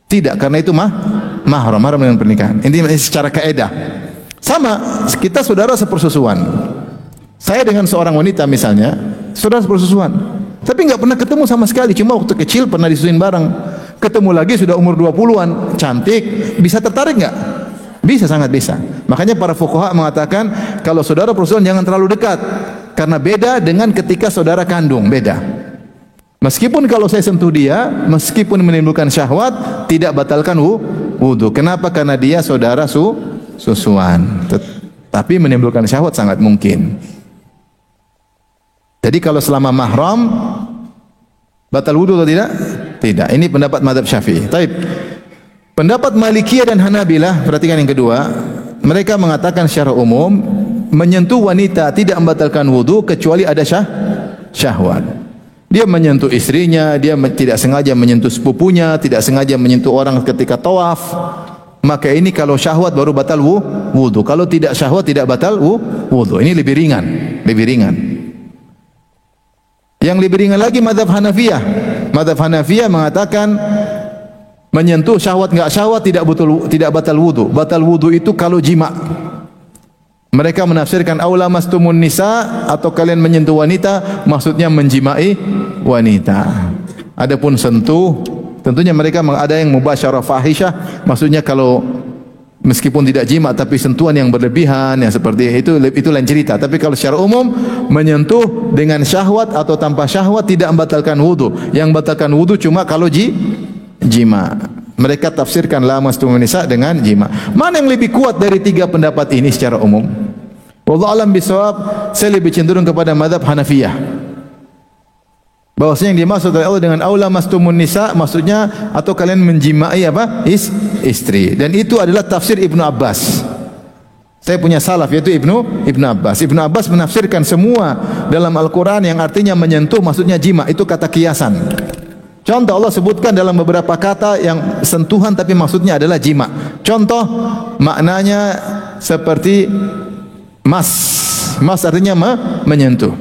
Tidak, karena itu mahram dengan pernikahan. Ini secara kaidah. Sama, kita saudara sepersusuan. Saya dengan seorang wanita misalnya, saudara sepersusuan. Tapi enggak pernah ketemu sama sekali, cuma waktu kecil pernah disusuin bareng. Ketemu lagi sudah umur 20-an, cantik, bisa tertarik enggak? Bisa, sangat bisa. Makanya para fuqaha mengatakan kalau saudara persusuan jangan terlalu dekat karena beda dengan ketika saudara kandung, beda. Meskipun kalau saya sentuh dia, meskipun menimbulkan syahwat, tidak batalkan wudu. Kenapa? Karena dia saudara susuan. Tapi menimbulkan syahwat sangat mungkin. Jadi kalau selama mahram batal wudu atau tidak? Tidak. Ini pendapat mazhab Syafi'i. Taib. Pendapat Malikiyah dan Hanabilah, perhatikan yang kedua, mereka mengatakan secara umum menyentuh wanita tidak membatalkan wudu kecuali ada syahwat. Dia menyentuh istrinya, dia tidak sengaja menyentuh sepupunya, tidak sengaja menyentuh orang ketika tawaf, maka ini kalau syahwat baru batal wudu. Kalau tidak syahwat tidak batal wudu. Ini lebih ringan, lebih ringan. Yang lebih ringan lagi mazhab Hanafiyah. Mazhab Hanafiyah mengatakan menyentuh syahwat enggak syahwat tidak batal wudu. Batal wudu itu kalau jima. Mereka menafsirkan aula mastumun nisa atau kalian menyentuh wanita maksudnya menjimai wanita. Adapun sentuh tentunya mereka ada yang mubasyarah fahisyah maksudnya kalau meskipun tidak jima tapi sentuhan yang berlebihan yang seperti itu lain cerita. Tapi kalau secara umum menyentuh dengan syahwat atau tanpa syahwat tidak membatalkan wudu. Yang membatalkan wudu cuma kalau jima. Mereka tafsirkan la mastumun nisa dengan jima. Mana yang lebih kuat dari tiga pendapat ini secara umum? Wallahu alam bisawab, saya lebih cenderung kepada mazhab Hanafiyah. Bahwasanya yang dimaksud oleh Allah dengan aula mastumun nisa maksudnya atau kalian menjimai apa? Istri. Dan itu adalah tafsir Ibnu Abbas. Saya punya salaf yaitu Ibnu Abbas. Ibnu Abbas menafsirkan semua dalam Al-Qur'an yang artinya menyentuh maksudnya jima, itu kata kiasan. Contoh Allah sebutkan dalam beberapa kata yang sentuhan tapi maksudnya adalah jima. Contoh maknanya seperti mas artinya menyentuh.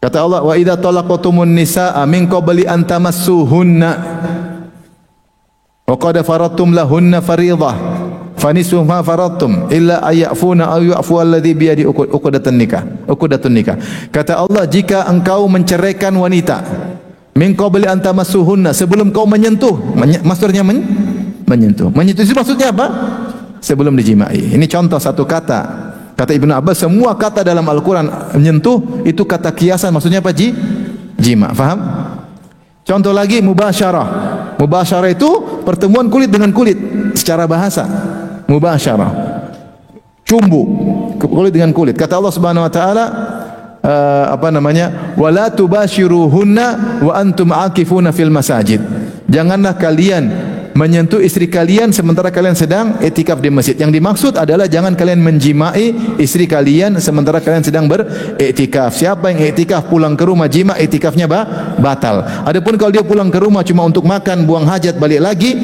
Kata Allah wa idza talaqtumun nisaa min qabli an tamassuhunna wa qad faradtum lahunna fariidah fanisu ma faradtum illa ayafuna aw yafu alladhi bi yadi uqdatun nikah. Kata Allah jika engkau menceraikan wanita min qabli an tamassuhunna sebelum kau menyentuh, maksudnya menyentuh. Menyentuh itu maksudnya apa? Sebelum dijimai. Ini contoh satu kata. Kata Ibnu Abbas semua kata dalam Al-Qur'an menyentuh itu kata kiasan maksudnya apa? Jima. Faham? Contoh lagi mubasyarah. Mubasyarah itu pertemuan kulit dengan kulit secara bahasa. Mubasyarah. Cumbu kulit dengan kulit. Kata Allah Subhanahu wa taala wala tubashiruhunna wa antum aakifuna fil masajid. Janganlah kalian menyentuh istri kalian sementara kalian sedang iktikaf di masjid. Yang dimaksud adalah jangan kalian menjimai istri kalian sementara kalian sedang beriktikaf. Siapa yang iktikaf pulang ke rumah jima, iktikafnya batal. Adapun kalau dia pulang ke rumah cuma untuk makan, buang hajat, balik lagi,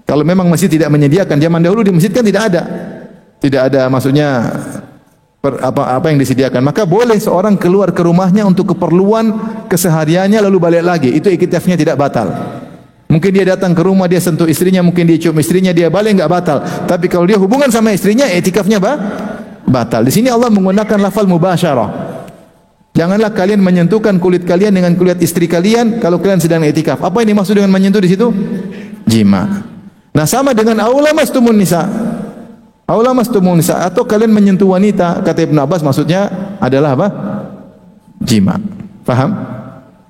kalau memang masjid tidak menyediakan, zaman dahulu di masjid kan tidak ada maksudnya apa yang disediakan, maka boleh seorang keluar ke rumahnya untuk keperluan kesehariannya lalu balik lagi, itu iktikafnya tidak batal. Mungkin dia datang ke rumah, dia sentuh istrinya, mungkin dia cium istrinya, dia balik enggak batal. Tapi kalau dia hubungan sama istrinya, iktikafnya batal. Di sini Allah menggunakan lafal mubasyarah. Janganlah kalian menyentuhkan kulit kalian dengan kulit istri kalian kalau kalian sedang iktikaf. Apa yang dimaksud dengan menyentuh di situ? Jima. Nah, sama dengan aula mastumun nisa. Aula mastumun nisa atau kalian menyentuh wanita, kata Ibnu Abbas maksudnya adalah apa? Jima. Paham?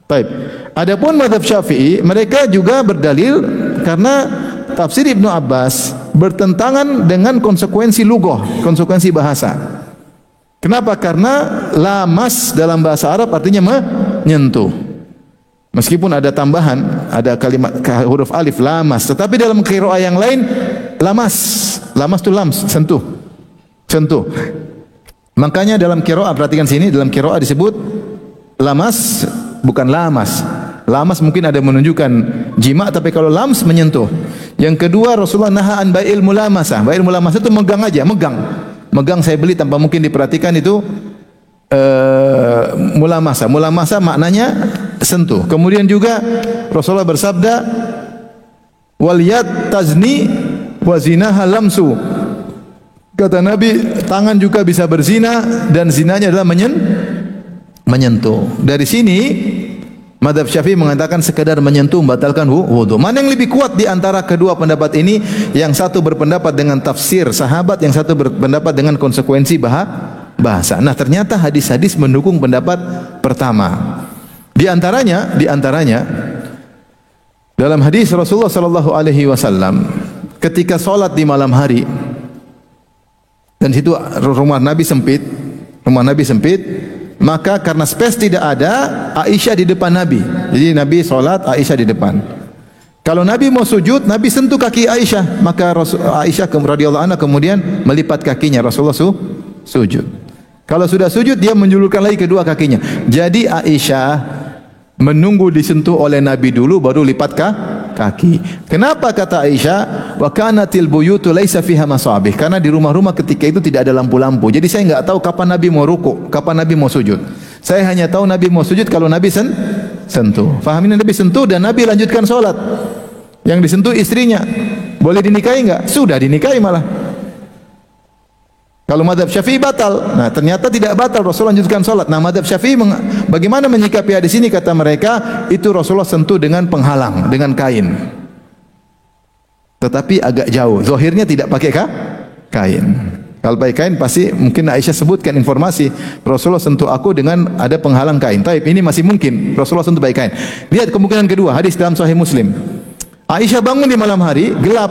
Baik. Adapun mazhab Syafi'i, mereka juga berdalil karena tafsir Ibnu Abbas bertentangan dengan konsekuensi lughah, konsekuensi bahasa. Kenapa? Karena lamas dalam bahasa Arab artinya menyentuh. Meskipun ada tambahan, ada kalimat huruf alif lamas, tetapi dalam qiraah yang lain lamas itu lams, sentuh. Makanya dalam qiraah, perhatikan sini, dalam qiraah disebut lamas bukan lamas. Lamas mungkin ada menunjukkan jima, tapi kalau lams menyentuh. Yang kedua, Rasulullah nahaan bai'il mulamasah. Bai'il mulamasah itu megang aja, megang saya beli tanpa mungkin diperhatikan, itu mulamasah. Mulamasah maknanya sentuh. Kemudian juga Rasulullah bersabda wal yad tazni wa zinaha lamsu. Kata Nabi, tangan juga bisa berzina dan zinanya adalah menyentuh. Dari sini mazhab Syafi'i mengatakan sekadar menyentuh membatalkan wudu. Mana yang lebih kuat di antara kedua pendapat ini? Yang satu berpendapat dengan tafsir sahabat, yang satu berpendapat dengan konsekuensi bahasa. Nah, ternyata hadis-hadis mendukung pendapat pertama. Di antaranya dalam hadis Rasulullah sallallahu alaihi wasallam ketika salat di malam hari, dan situ rumah Nabi sempit, maka karena space tidak ada, Aisyah di depan Nabi. Jadi Nabi salat, Aisyah di depan. Kalau Nabi mau sujud, Nabi sentuh kaki Aisyah, maka Aisyah radhiyallahu anha kemudian melipat kakinya, Rasulullah sujud. Kalau sudah sujud, dia menjulurkan lagi kedua kakinya. Jadi Aisyah menunggu disentuh oleh Nabi dulu baru lipat kaki. Kenapa kata Aisyah, wa kanatil buyutu laisa fiha masabih? Karena di rumah-rumah ketika itu tidak ada lampu-lampu. Jadi saya enggak tahu kapan Nabi mau ruku, kapan Nabi mau sujud. Saya hanya tahu Nabi mau sujud kalau Nabi sentuh. Fahamin, Nabi sentuh dan Nabi lanjutkan salat. Yang disentuh istrinya. Boleh dinikahi enggak? Sudah dinikahi malah. Kalau madhab Syafi'i batal. Nah, ternyata tidak batal, Rasulullah lanjutkan salat. Nah, madhab Syafi'i bagaimana menyikapi hadis ini? Kata mereka, itu Rasulullah sentuh dengan penghalang, dengan kain. Tetapi agak jauh. Zahirnya tidak pakai kain. Kalau pakai kain pasti mungkin Aisyah sebutkan informasi, Rasulullah sentuh aku dengan ada penghalang kain. Taib, ini masih mungkin Rasulullah sentuh pakai kain. Lihat kemungkinan kedua, hadis dalam Sahih Muslim. Aisyah bangun di malam hari, gelap.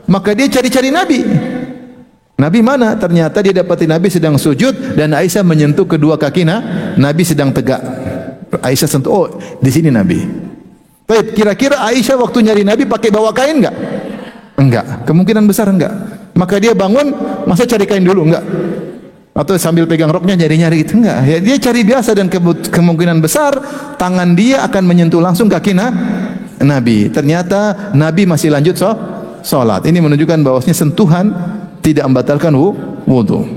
Maka dia cari-cari Nabi. Nabi mana? Ternyata dia dapati Nabi sedang sujud dan Aisyah menyentuh kedua kaki Nabi sedang tegak. Aisyah sentuh, oh di sini Nabi. Baik, kira-kira Aisyah waktu nyari Nabi pakai bawa kain enggak? Enggak, kemungkinan besar enggak. Maka dia bangun, masa cari kain dulu enggak? Atau sambil pegang roknya nyari-nyari gitu enggak? Ya, dia cari biasa dan kemungkinan besar tangan dia akan menyentuh langsung kaki Nabi. Ternyata Nabi masih lanjut salat. Ini menunjukkan bahwasanya sentuhan tidak membatalkan wudu.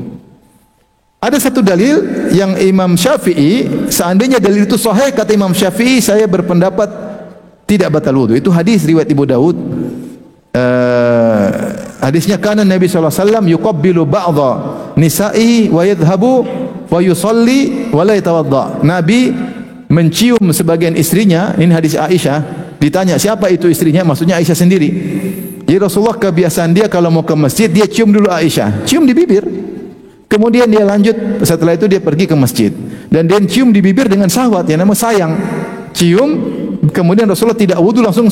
Ada satu dalil yang Imam Syafi'i, seandainya dalil itu sahih, kata Imam Syafi'i, saya berpendapat tidak batal wudu. Itu hadis riwayat Ibu Daud. Hadisnya kana Nabi sallallahu alaihi wasallam yuqabbilu ba'dha nisa'ihi wa yadhhabu wa yusalli wa la yatawadda. Nabi mencium sebagian istrinya, ini hadis Aisyah. Ditanya siapa itu istrinya, maksudnya Aisyah sendiri. Jadi Rasulullah kebiasaan dia kalau mau ke masjid, dia cium dulu Aisyah, cium di bibir. Kemudian dia lanjut, setelah itu dia pergi ke masjid. Dan dia cium di bibir dengan syahwat, yang namanya sayang. Cium, kemudian Rasulullah tidak wudu langsung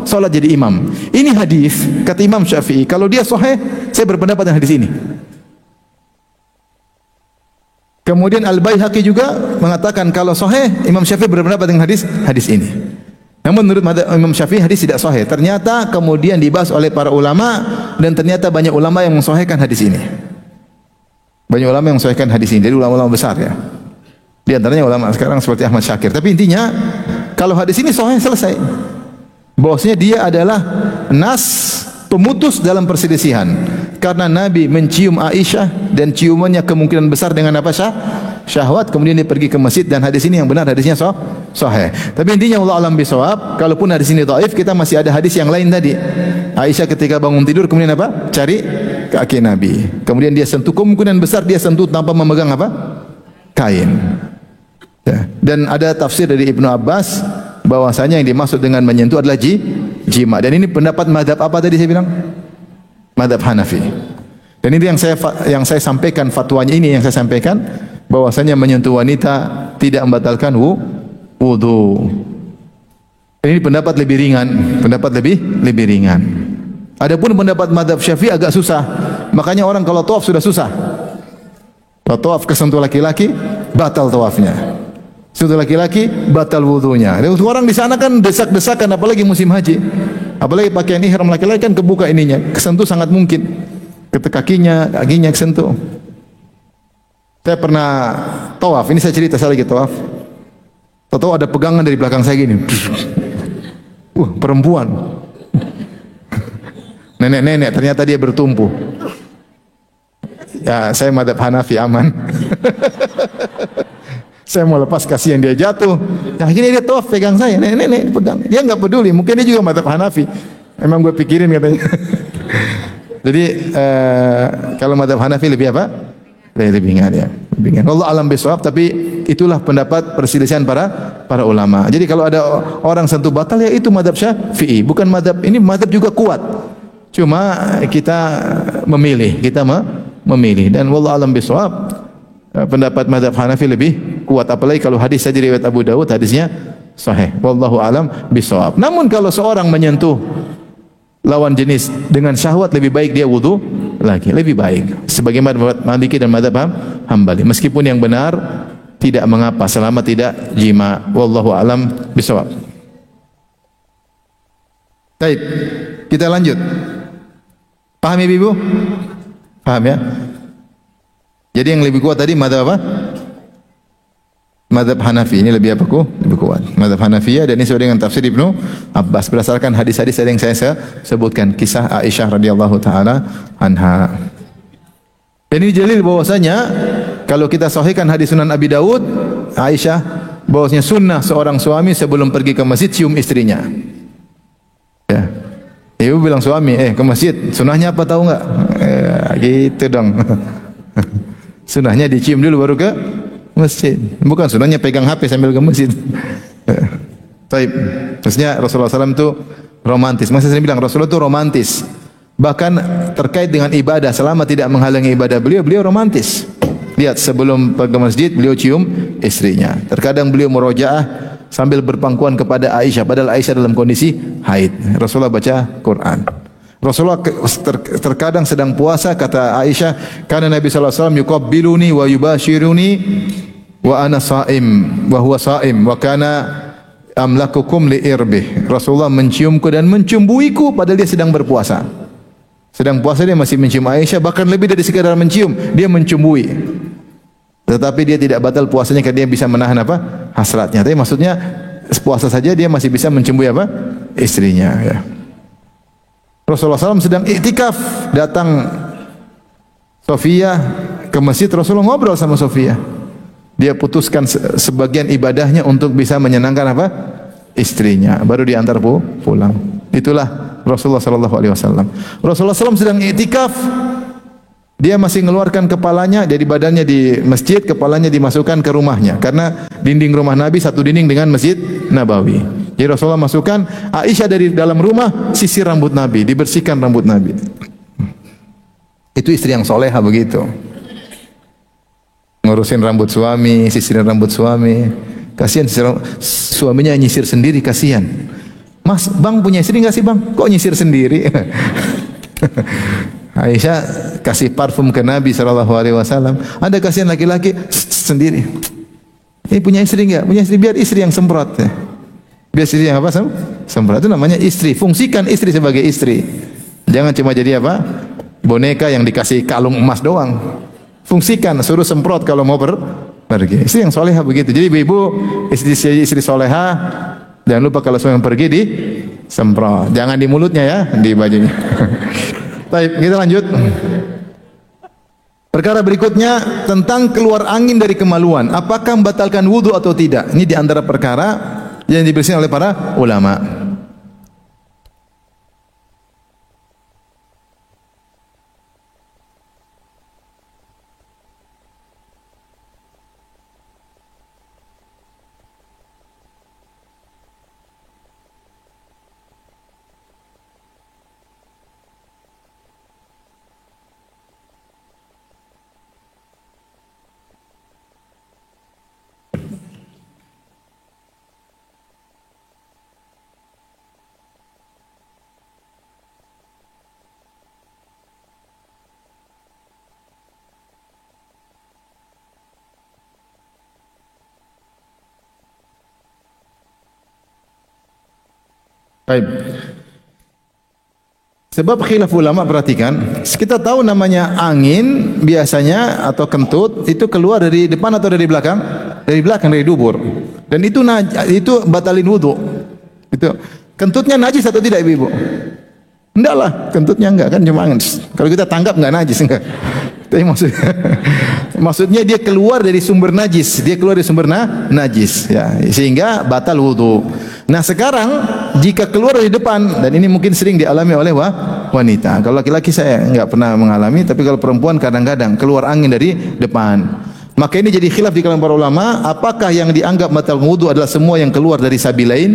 sholat jadi imam. Ini hadis, kata Imam Syafi'i, kalau dia sahih, saya berpendapat dengan hadis ini. Kemudian Al-Baihaqi juga mengatakan kalau sahih, Imam Syafi'i berpendapat dengan hadis ini. Namun menurut Imam Syafi'i hadis tidak sahih. Ternyata kemudian dibahas oleh para ulama dan ternyata banyak ulama yang mensahihkan hadis ini. Banyak ulama yang mensahihkan hadis ini. Jadi ulama-ulama besar ya. Di antaranya ulama sekarang seperti Ahmad Syakir. Tapi intinya kalau hadis ini sahih selesai. Bahwasanya dia adalah nas pemutus dalam perselisihan. Karena Nabi mencium Aisyah dan ciumannya kemungkinan besar dengan apa syahwat, kemudian dia pergi ke masjid dan hadis ini yang benar, hadisnya sahih. Tapi intinya Allah alam bisawab, kalaupun hadis ini dhaif, kita masih ada hadis yang lain tadi. Aisyah ketika bangun tidur kemudian apa? Cari kaki Nabi. Kemudian dia sentuh, kemungkinan besar dia sentuh tanpa memegang apa? Kain. Ya. Dan ada tafsir dari Ibnu Abbas bahwasanya yang dimaksud dengan menyentuh adalah jima. Dan ini pendapat madhab apa tadi saya bilang? Madhab Hanafi. Dan ini yang saya sampaikan, fatwanya ini yang saya sampaikan, bahwasanya menyentuh wanita tidak membatalkan wudu. Ini pendapat lebih ringan, lebih ringan. Adapun pendapat madhab Syafi'i agak susah. Makanya orang kalau tawaf sudah susah. Kalau tawaf kesentuh laki-laki, batal tawafnya. Sentuh laki-laki, batal wudunya. Dan orang di sana kan desak-desakan, apalagi musim haji. Apalagi pakaian ihram laki-laki kan kebuka ininya, kesentuh sangat mungkin. Kakinya kesentuh. Saya pernah tawaf, ini saya cerita saya lagi tawaf. Tahu ada pegangan dari belakang saya gini. Perempuan. Nenek-nenek, ternyata dia bertumpu. Ya, saya madhab Hanafi aman. Saya mau lepas, kasihan dia jatuh. Nah, akhirnya dia tawaf pegang saya, nenek pegang. Dia enggak peduli, mungkin dia juga madhab Hanafi. Emang gue pikirin katanya. Jadi kalau madhab Hanafi lebih apa? Lebih ringan ya. Allah alam bisawab, tapi itulah pendapat perselisihan para ulama. Jadi kalau ada orang sentuh batal ya itu madhab Syafi'i, bukan madhab ini, madhab juga kuat. Cuma kita memilih, dan wallahu alam bisawab, pendapat madhab Hanafi lebih kuat, apalagi kalau hadis saja riwayat Abu Dawud hadisnya sahih. Wallahu alam bisawab. Namun kalau seorang menyentuh lawan jenis dengan syahwat, lebih baik dia wudu lagi, lebih baik. Sebagaimana madhab Maliki dan madhab Hambali. Meskipun yang benar tidak mengapa selama tidak jima. Wallahu alam bisawab. Baik, kita lanjut. Paham ya Ibu? Paham ya? Jadi yang lebih kuat tadi mazhab apa? Mazhab Hanafi. Ini lebih apa lebih kuat. Mazhab Hanafiyah, dan ini sesuai dengan tafsir Ibnu Abbas berdasarkan hadis-hadis yang saya sebutkan, kisah Aisyah radhiyallahu taala anha. Dan ini dalil bahwasanya kalau kita sahihkan hadis Sunan Abi Dawud, Aisyah, bahwasanya sunnah seorang suami sebelum pergi ke masjid cium istrinya. Ya. Ibu bilang suami, ke masjid, sunnahnya apa tahu enggak? Gitu dong. Sunnahnya dicium dulu baru ke masjid. Bukan sunnahnya pegang HP sambil ke masjid. Baik. Maksudnya Rasulullah SAW itu romantis. Maksudnya saya bilang Rasulullah itu romantis. Bahkan terkait dengan ibadah, selama tidak menghalangi ibadah beliau, beliau romantis. Lihat, sebelum pergi ke masjid beliau cium istrinya. Terkadang beliau murojaah sambil berpangkuan kepada Aisyah, padahal Aisyah dalam kondisi haid. Rasulullah baca Quran. Rasulullah terkadang sedang puasa, kata Aisyah, karena Nabi sallallahu alaihi wasallam yuqabbiluni wa yubashiruni wa ana shaim wa huwa shaim wa kana amlakukum li irbih. Rasulullah menciumku dan mencumbuiku padahal dia sedang berpuasa. Sedang puasa dia masih mencium Aisyah, bahkan lebih dari sekadar mencium, dia mencumbui. Tetapi dia tidak batal puasanya karena dia bisa menahan apa? Hasratnya. Tapi maksudnya puasa saja dia masih bisa mencumbui apa? Istrinya, ya. Rasulullah SAW sedang iktikaf, datang Sofia ke masjid, Rasulullah ngobrol sama Sofia. Dia putuskan sebagian ibadahnya untuk bisa menyenangkan apa? Istrinya. Baru diantar pulang. Itulah Rasulullah SAW. Rasulullah SAW sedang iktikaf, dia masih mengeluarkan kepalanya dari badannya di masjid, kepalanya dimasukkan ke rumahnya. Karena dinding rumah Nabi satu dinding dengan Masjid Nabawi. Jadi Rasulullah masukkan Aisyah dari dalam rumah, sisir rambut Nabi, dibersihkan rambut Nabi. Itu istri yang soleha begitu. Ngurusin rambut suami, sisirin rambut suami. Kasihan suaminya nyisir sendiri, kasihan. Mas, Bang punya istri enggak sih Bang? Kok nyisir sendiri? Aisyah kasih parfum ke Nabi SAW. Ada kasihan laki-laki sendiri. Ini punya istri enggak? Punya istri, biar istri yang semprot. Biar istri yang apa? Semprot. Itu namanya istri. Fungsikan istri sebagai istri. Jangan cuma jadi apa? Boneka yang dikasih kalung emas doang. Fungsikan, suruh semprot kalau mau pergi. Istri yang soleha begitu. Jadi ibu-ibu, istri soleha, jangan lupa kalau suami pergi di semprot. Jangan di mulutnya ya, di bajunya. Baik, kita lanjut. Perkara berikutnya tentang keluar angin dari kemaluan. Apakah membatalkan wudu atau tidak? Ini di antara perkara yang dibersihkan oleh para ulama. Baik. Sebab khilaf ulama, perhatikan, kita tahu namanya angin biasanya atau kentut itu keluar dari depan atau dari belakang? Dari belakang, dari dubur. Dan itu batalin wudu. Itu kentutnya najis atau tidak Ibu? Enggak lah, kentutnya enggak, kan cuma angin. Kalau kita tangkap enggak najis, enggak. Tapi maksudnya dia keluar dari sumber najis, dia keluar dari sumber najis, ya, sehingga batal wudu. Nah sekarang jika keluar dari depan, dan ini mungkin sering dialami oleh wanita. Kalau laki-laki saya enggak pernah mengalami, tapi kalau perempuan kadang-kadang keluar angin dari depan. Maka ini jadi khilaf di kalangan para ulama, apakah yang dianggap batal wudu adalah semua yang keluar dari sabilain,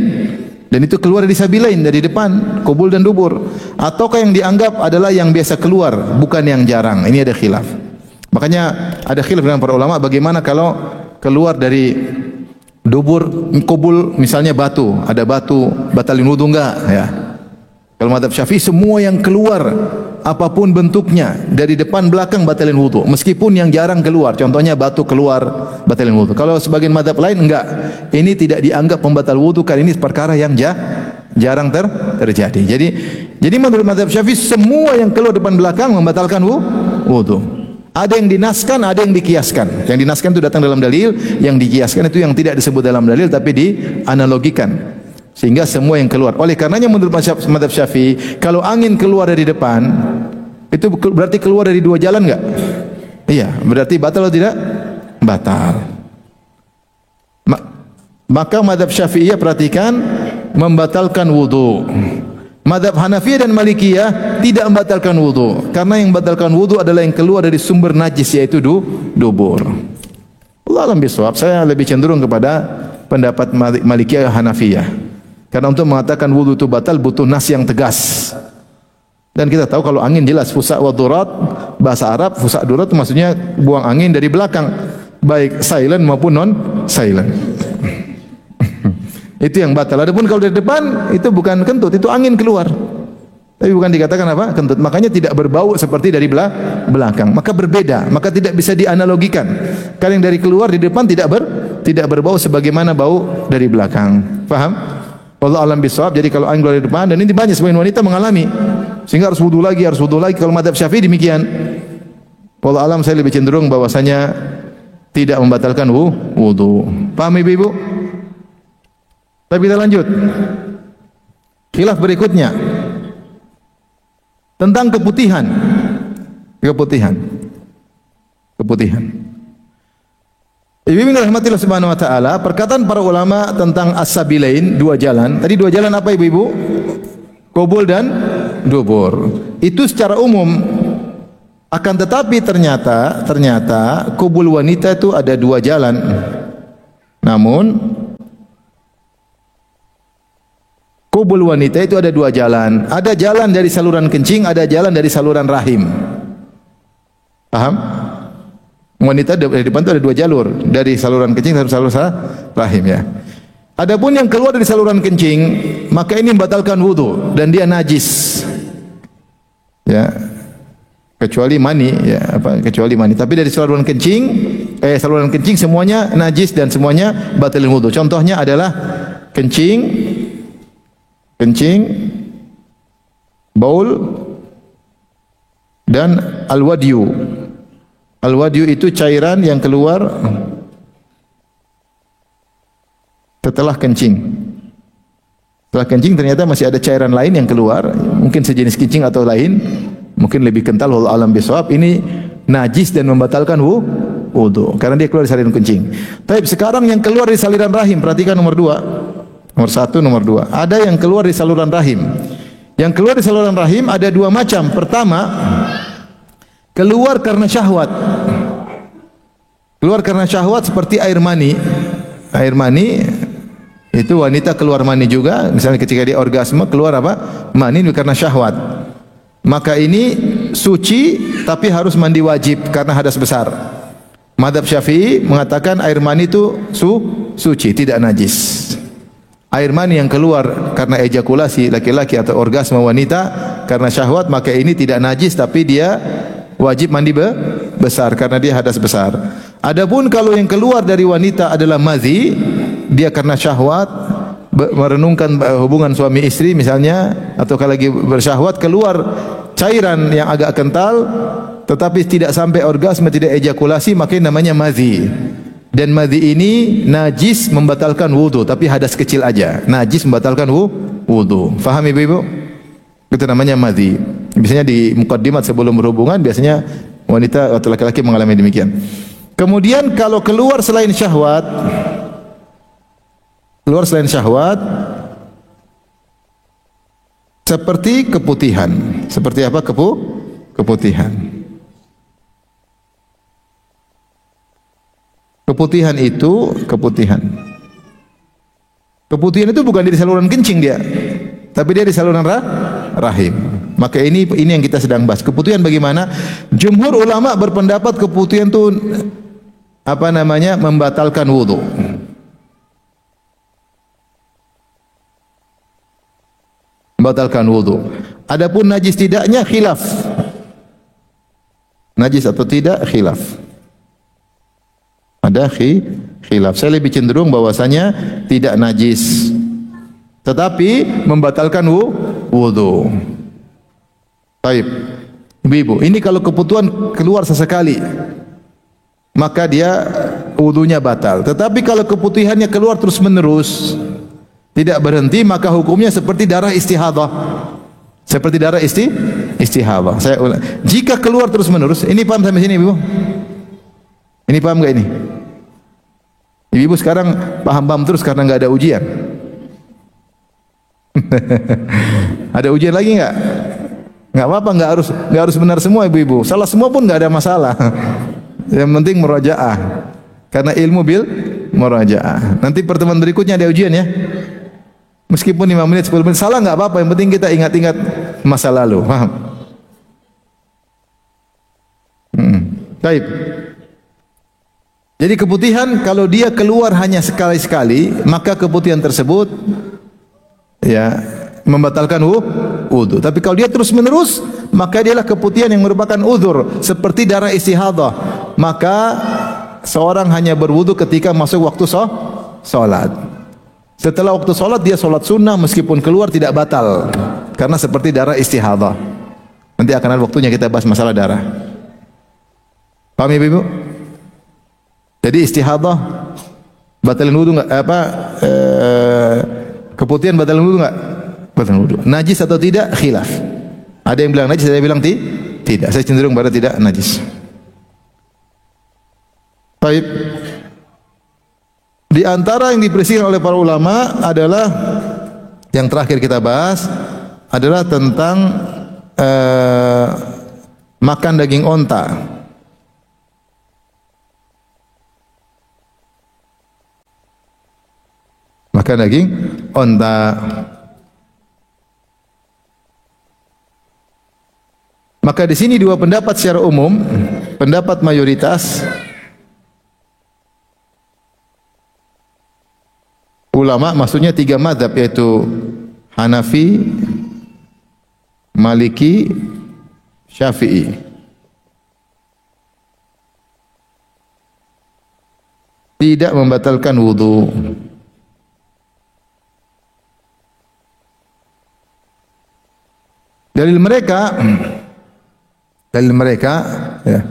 dan itu keluar dari sabilain, dari depan, kubul dan dubur, ataukah yang dianggap adalah yang biasa keluar, bukan yang jarang. Ini ada khilaf. Makanya ada khilaf dengan para ulama bagaimana kalau keluar dari dubur, kubul, misalnya batu, ada batu, batalin wudu enggak, ya. Kalau mazhab Syafi'i semua yang keluar apapun bentuknya dari depan belakang batalin wudu, meskipun yang jarang keluar, contohnya batu keluar batalin wudu. Kalau sebagian mazhab lain enggak, ini tidak dianggap pembatal wudu karena ini perkara yang jarang terjadi. Jadi menurut mazhab Syafi'i semua yang keluar depan belakang membatalkan wudu. Ada yang dinaskan, ada yang dikiaskan. Yang dinaskan itu datang dalam dalil, yang dikiaskan itu yang tidak disebut dalam dalil tapi dianalogikan. Sehingga semua yang keluar. Oleh karenanya menurut mazhab Syafi'i, kalau angin keluar dari depan, itu berarti keluar dari dua jalan enggak? Iya, berarti batal atau tidak? Batal. Maka mazhab Syafi'iyah perhatikan membatalkan wudu. Mazhab Hanafiyah dan Malikiyah tidak membatalkan wudu, karena yang membatalkan wudu adalah yang keluar dari sumber najis, yaitu dubur. Allah alam bisawab, saya lebih cenderung kepada pendapat Malikiyah Hanafiyah. Karena untuk mengatakan wudu itu batal butuh nas yang tegas. Dan kita tahu kalau angin jelas fusa wa durat, bahasa Arab fusa durat itu maksudnya buang angin dari belakang, baik silent maupun non silent. Itu yang batal. Adapun kalau dari depan itu bukan kentut, itu angin keluar. Tapi bukan dikatakan apa? Kentut. Makanya tidak berbau seperti dari belakang. Maka berbeda, maka tidak bisa dianalogikan. Kalau yang dari keluar di depan tidak berbau sebagaimana bau dari belakang. Paham? Wallahu a'lam bishawab. Jadi kalau angin keluar dari depan, dan ini banyak sebagian wanita mengalami, sehingga harus wudu lagi. Kalau mazhab Syafi'i demikian. Wallahu a'lam, saya lebih cenderung bahwasanya tidak membatalkan wudu. Paham ibu-ibu? Tapi kita lanjut. Khilaf berikutnya tentang keputihan. Ibu-ibu rahmatillah subhanahu wa ta'ala, perkataan para ulama tentang as-sabilain, dua jalan. Tadi dua jalan apa ibu-ibu? Qubul dan dubur. Itu secara umum. Akan tetapi ternyata qubul wanita itu ada dua jalan. Namun qubul wanita itu ada dua jalan. Ada jalan dari saluran kencing, ada jalan dari saluran rahim. Paham? Wanita di depan itu ada dua jalur, dari saluran kencing dan saluran rahim ya. Adapun yang keluar dari saluran kencing, maka ini membatalkan wudu dan dia najis. Ya. Kecuali mani ya, kecuali mani. Tapi dari saluran kencing semuanya najis dan semuanya batal wudu. Contohnya adalah kencing, baul dan al-wadyu. Al-wadyu itu cairan yang keluar setelah kencing. Setelah kencing ternyata masih ada cairan lain yang keluar, mungkin sejenis kencing atau lain, mungkin lebih kental, wallahu a'lam bishawab. Ini najis dan membatalkan wudu karena dia keluar dari saluran kencing. Tapi sekarang yang keluar dari saluran rahim, perhatikan nomor 2. Nomor 1, nomor 2. Ada yang keluar dari saluran rahim. Yang keluar dari saluran rahim ada dua macam. Pertama, keluar karena syahwat. Keluar karena syahwat seperti air mani. Air mani itu wanita keluar mani juga. Misalnya ketika dia orgasme keluar apa? Mani karena syahwat. Maka ini suci tapi harus mandi wajib karena hadas besar. Mazhab Syafi'i mengatakan air mani itu suci, tidak najis. Air mani yang keluar karena ejakulasi laki-laki atau orgasme wanita karena syahwat, maka ini tidak najis tapi dia wajib mandi besar karena dia hadas besar. Adapun kalau yang keluar dari wanita adalah madhi, dia karena syahwat merenungkan hubungan suami istri misalnya, atau kalau lagi bersyahwat keluar cairan yang agak kental tetapi tidak sampai orgasme, tidak ejakulasi, maka ini namanya madhi. Dan madhi ini najis membatalkan wudu, tapi hadas kecil aja. Najis membatalkan wudu. Faham ibu-ibu? Itu namanya madhi. Biasanya di mukaddimat sebelum berhubungan, biasanya wanita atau laki-laki mengalami demikian. Kemudian kalau keluar selain syahwat, seperti keputihan. Seperti apa keputihan? Keputihan itu bukan dari saluran kencing dia, tapi dia di saluran rahim. Maka ini yang kita sedang bahas. Keputihan bagaimana? Jumhur ulama berpendapat keputihan itu membatalkan wudu. Membatalkan wudu. Adapun najis tidaknya khilaf. Najis atau tidak khilaf. Ada khilaf. Saya lebih cenderung bahwasanya tidak najis. tetapi membatalkan wudu. Baik. Ibu-ibu, ini kalau kebutuhan keluar sesekali, maka dia wudunya batal. Tetapi kalau keputihannya keluar terus-menerus, tidak berhenti, maka hukumnya seperti darah istihadah. Seperti darah istihadah. Saya ulang. Jika keluar terus-menerus, ini paham sampai sini, Ibu? Ini paham enggak ini? Ibu sekarang paham-paham terus karena enggak ada ujian. Ada ujian lagi enggak? Enggak apa-apa, enggak harus benar semua, Ibu-ibu. Salah semua pun enggak ada masalah. Yang penting murajaah. Karena ilmu bil murajaah. Nanti pertemuan berikutnya ada ujian ya. Meskipun 5 menit, 10 menit salah enggak apa-apa, yang penting kita ingat-ingat masa lalu. Paham? Baik. Jadi keputihan kalau dia keluar hanya sekali-sekali, maka keputihan tersebut ya membatalkan wudu. Tapi kalau dia terus-menerus, maka dialah keputihan yang merupakan uzur, seperti darah istihadah. Maka seorang hanya berwudu ketika masuk waktu salat. Setelah waktu salat dia salat sunnah meskipun keluar tidak batal, karena seperti darah istihadah. Nanti akan ada waktunya kita bahas masalah darah. Paham ya, Ibu? Jadi istihadah batalin wudu enggak? Keputihan batalin wudu enggak? Batalin wudu. Najis atau tidak? Khilaf. Ada yang bilang najis, ada yang bilang tidak. Saya cenderung pada tidak najis. Baik. Di antara yang dipersilakan oleh para ulama adalah yang terakhir kita bahas adalah tentang makan daging onta. Makan daging onta. Maka di sini dua pendapat secara umum, pendapat mayoritas ulama, maksudnya 3 mazhab, yaitu Hanafi, Maliki, Syafi'i. Tidak membatalkan wudu. Dalil mereka ya.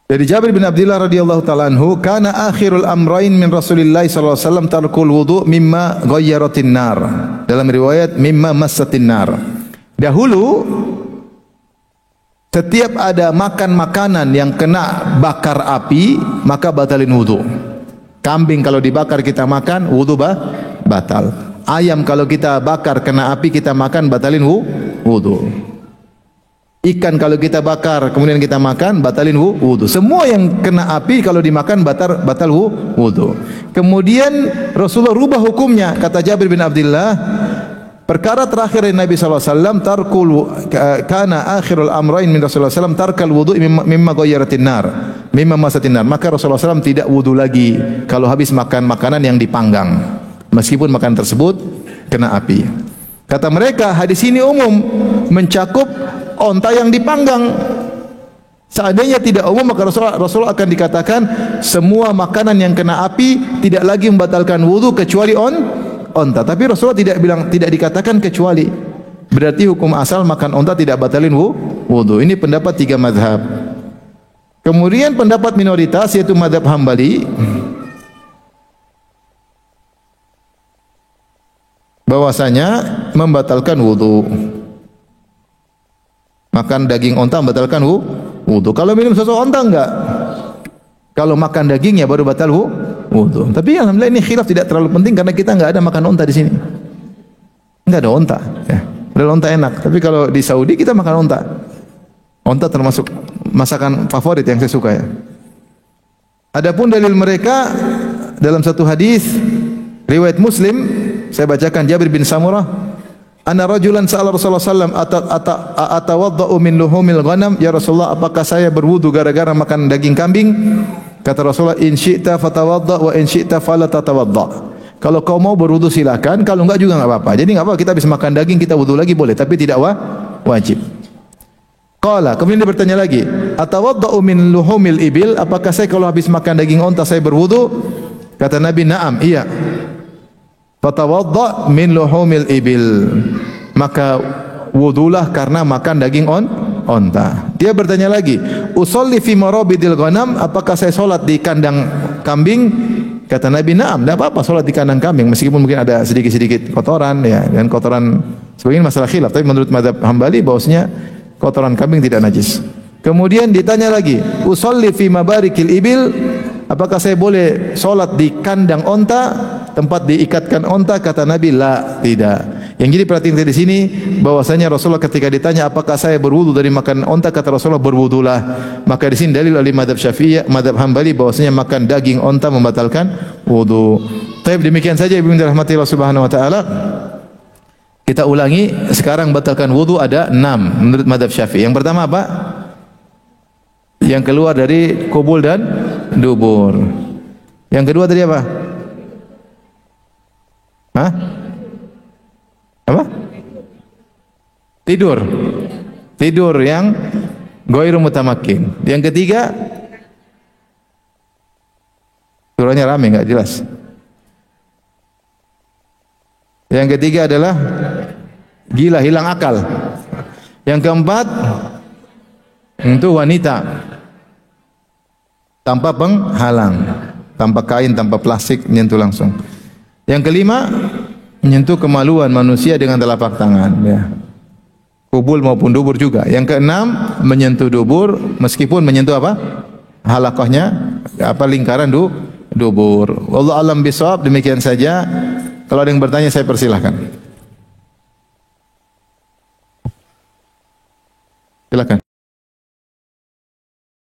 Dari Jabir bin Abdullah radhiyallahu taala anhu, kana akhirul amrain min Rasulillah sallallahu alaihi wasallam tarkul wudu mimma ghayyaratin nar. Dalam riwayat mimma massatin nar. Dahulu setiap ada makan makanan yang kena bakar api, maka batalin wudu. Kambing kalau dibakar kita makan, wudu batal. Ayam kalau kita bakar kena api kita makan, batalin wudu. Ikan kalau kita bakar kemudian kita makan, batalin wudu. Semua yang kena api kalau dimakan batal wudu. Kemudian Rasulullah rubah hukumnya. Kata Jabir bin Abdullah, perkara terakhir dari Nabi sallallahu alaihi wasallam tarkul kana akhirul amrain min Rasulullah sallallahu alaihi wasallam tarkal wudu mimma ghayyaratin nar, mimma masatin nar. Maka Rasulullah sallallahu alaihi wasallam tidak wudu lagi kalau habis makan makanan yang dipanggang, meskipun makanan tersebut kena api. Kata mereka, hadis ini umum, mencakup onta yang dipanggang. Seandainya tidak umum, maka Rasulullah akan dikatakan semua makanan yang kena api tidak lagi membatalkan wudu kecuali onta. Tapi Rasulullah tidak dikatakan kecuali. Berarti hukum asal makan onta tidak batalin wudu. Ini pendapat 3 mazhab. Kemudian pendapat minoritas yaitu mazhab Hambali, bahwasanya membatalkan wudu. Makan daging onta membatalkan wudu. Kalau minum susu onta enggak. Kalau makan dagingnya baru batal wudu. Tapi alhamdulillah ini khilaf tidak terlalu penting karena kita enggak ada makan onta di sini. Enggak ada onta. Ya. Padahal onta enak. Tapi kalau di Saudi kita makan onta. Onta termasuk masakan favorit yang saya suka ya. Adapun dalil mereka dalam satu hadis riwayat Muslim, saya bacakan, Jabir bin Samurah, anna rajulan sa'ala Rasulullah sallallahu alaihi wasallam atawadda'u min luhumil ghanam, ya Rasulullah, apakah saya berwudu gara-gara makan daging kambing? Kata Rasulullah, in syi'ta fatawadda' wa in syi'ta fala tatawadda'. Kalau kau mau berwudu silakan, kalau enggak juga enggak apa-apa. Jadi enggak apa, kita habis makan daging kita wudu lagi boleh, tapi tidak wajib. Qala, kemudian dia bertanya lagi, atawadda'u min luhumil ibil, apakah saya kalau habis makan daging onta saya berwudu? Kata Nabi, na'am, iya. Fatawadda min luhumil ibil. Maka wudulah karena makan daging onta. Dia bertanya lagi, usolli fi marabidil ghanam, apakah saya salat di kandang kambing? Kata Nabi, na'am, tidak apa-apa salat di kandang kambing meskipun mungkin ada sedikit-sedikit kotoran ya, dan kotoran sebagian masalah khilaf, tapi menurut mazhab Hambali bahwasanya kotoran kambing tidak najis. Kemudian ditanya lagi, usolli fi mabarikil ibil, apakah saya boleh salat di kandang onta, tempat diikatkan onta? Kata Nabi, la, tidak. Yang jadi perhatian di sini bahwasanya Rasulullah ketika ditanya apakah saya berwudu dari makan onta, kata Rasulullah berwudulah. Maka di sini dalil oleh mazhab Syafi'i, mazhab Hambali bahwasanya makan daging onta membatalkan wudu. Baik, demikian saja ibu yang dirahmati Allah Subhanahu wa taala. Kita ulangi, sekarang batalkan wudu ada 6 menurut mazhab Syafi'i. Yang pertama apa? Yang keluar dari kubul dan dubur. Yang kedua tadi apa? Hah? Apa? Tidur. Tidur yang ghairu mutamakkin. Yang ketiga, suaranya rame enggak jelas. Yang ketiga adalah gila, hilang akal. Yang keempat, untuk wanita tanpa penghalang, tanpa kain, tanpa plastik, menyentuh langsung. Yang kelima, menyentuh kemaluan manusia dengan telapak tangan, ya. Kubul maupun dubur juga. Yang keenam, menyentuh dubur meskipun menyentuh apa? Halaqahnya, apa lingkaran dubur. Wallahu a'lam bishawab. Demikian saja. Kalau ada yang bertanya saya persilahkan. Silakan.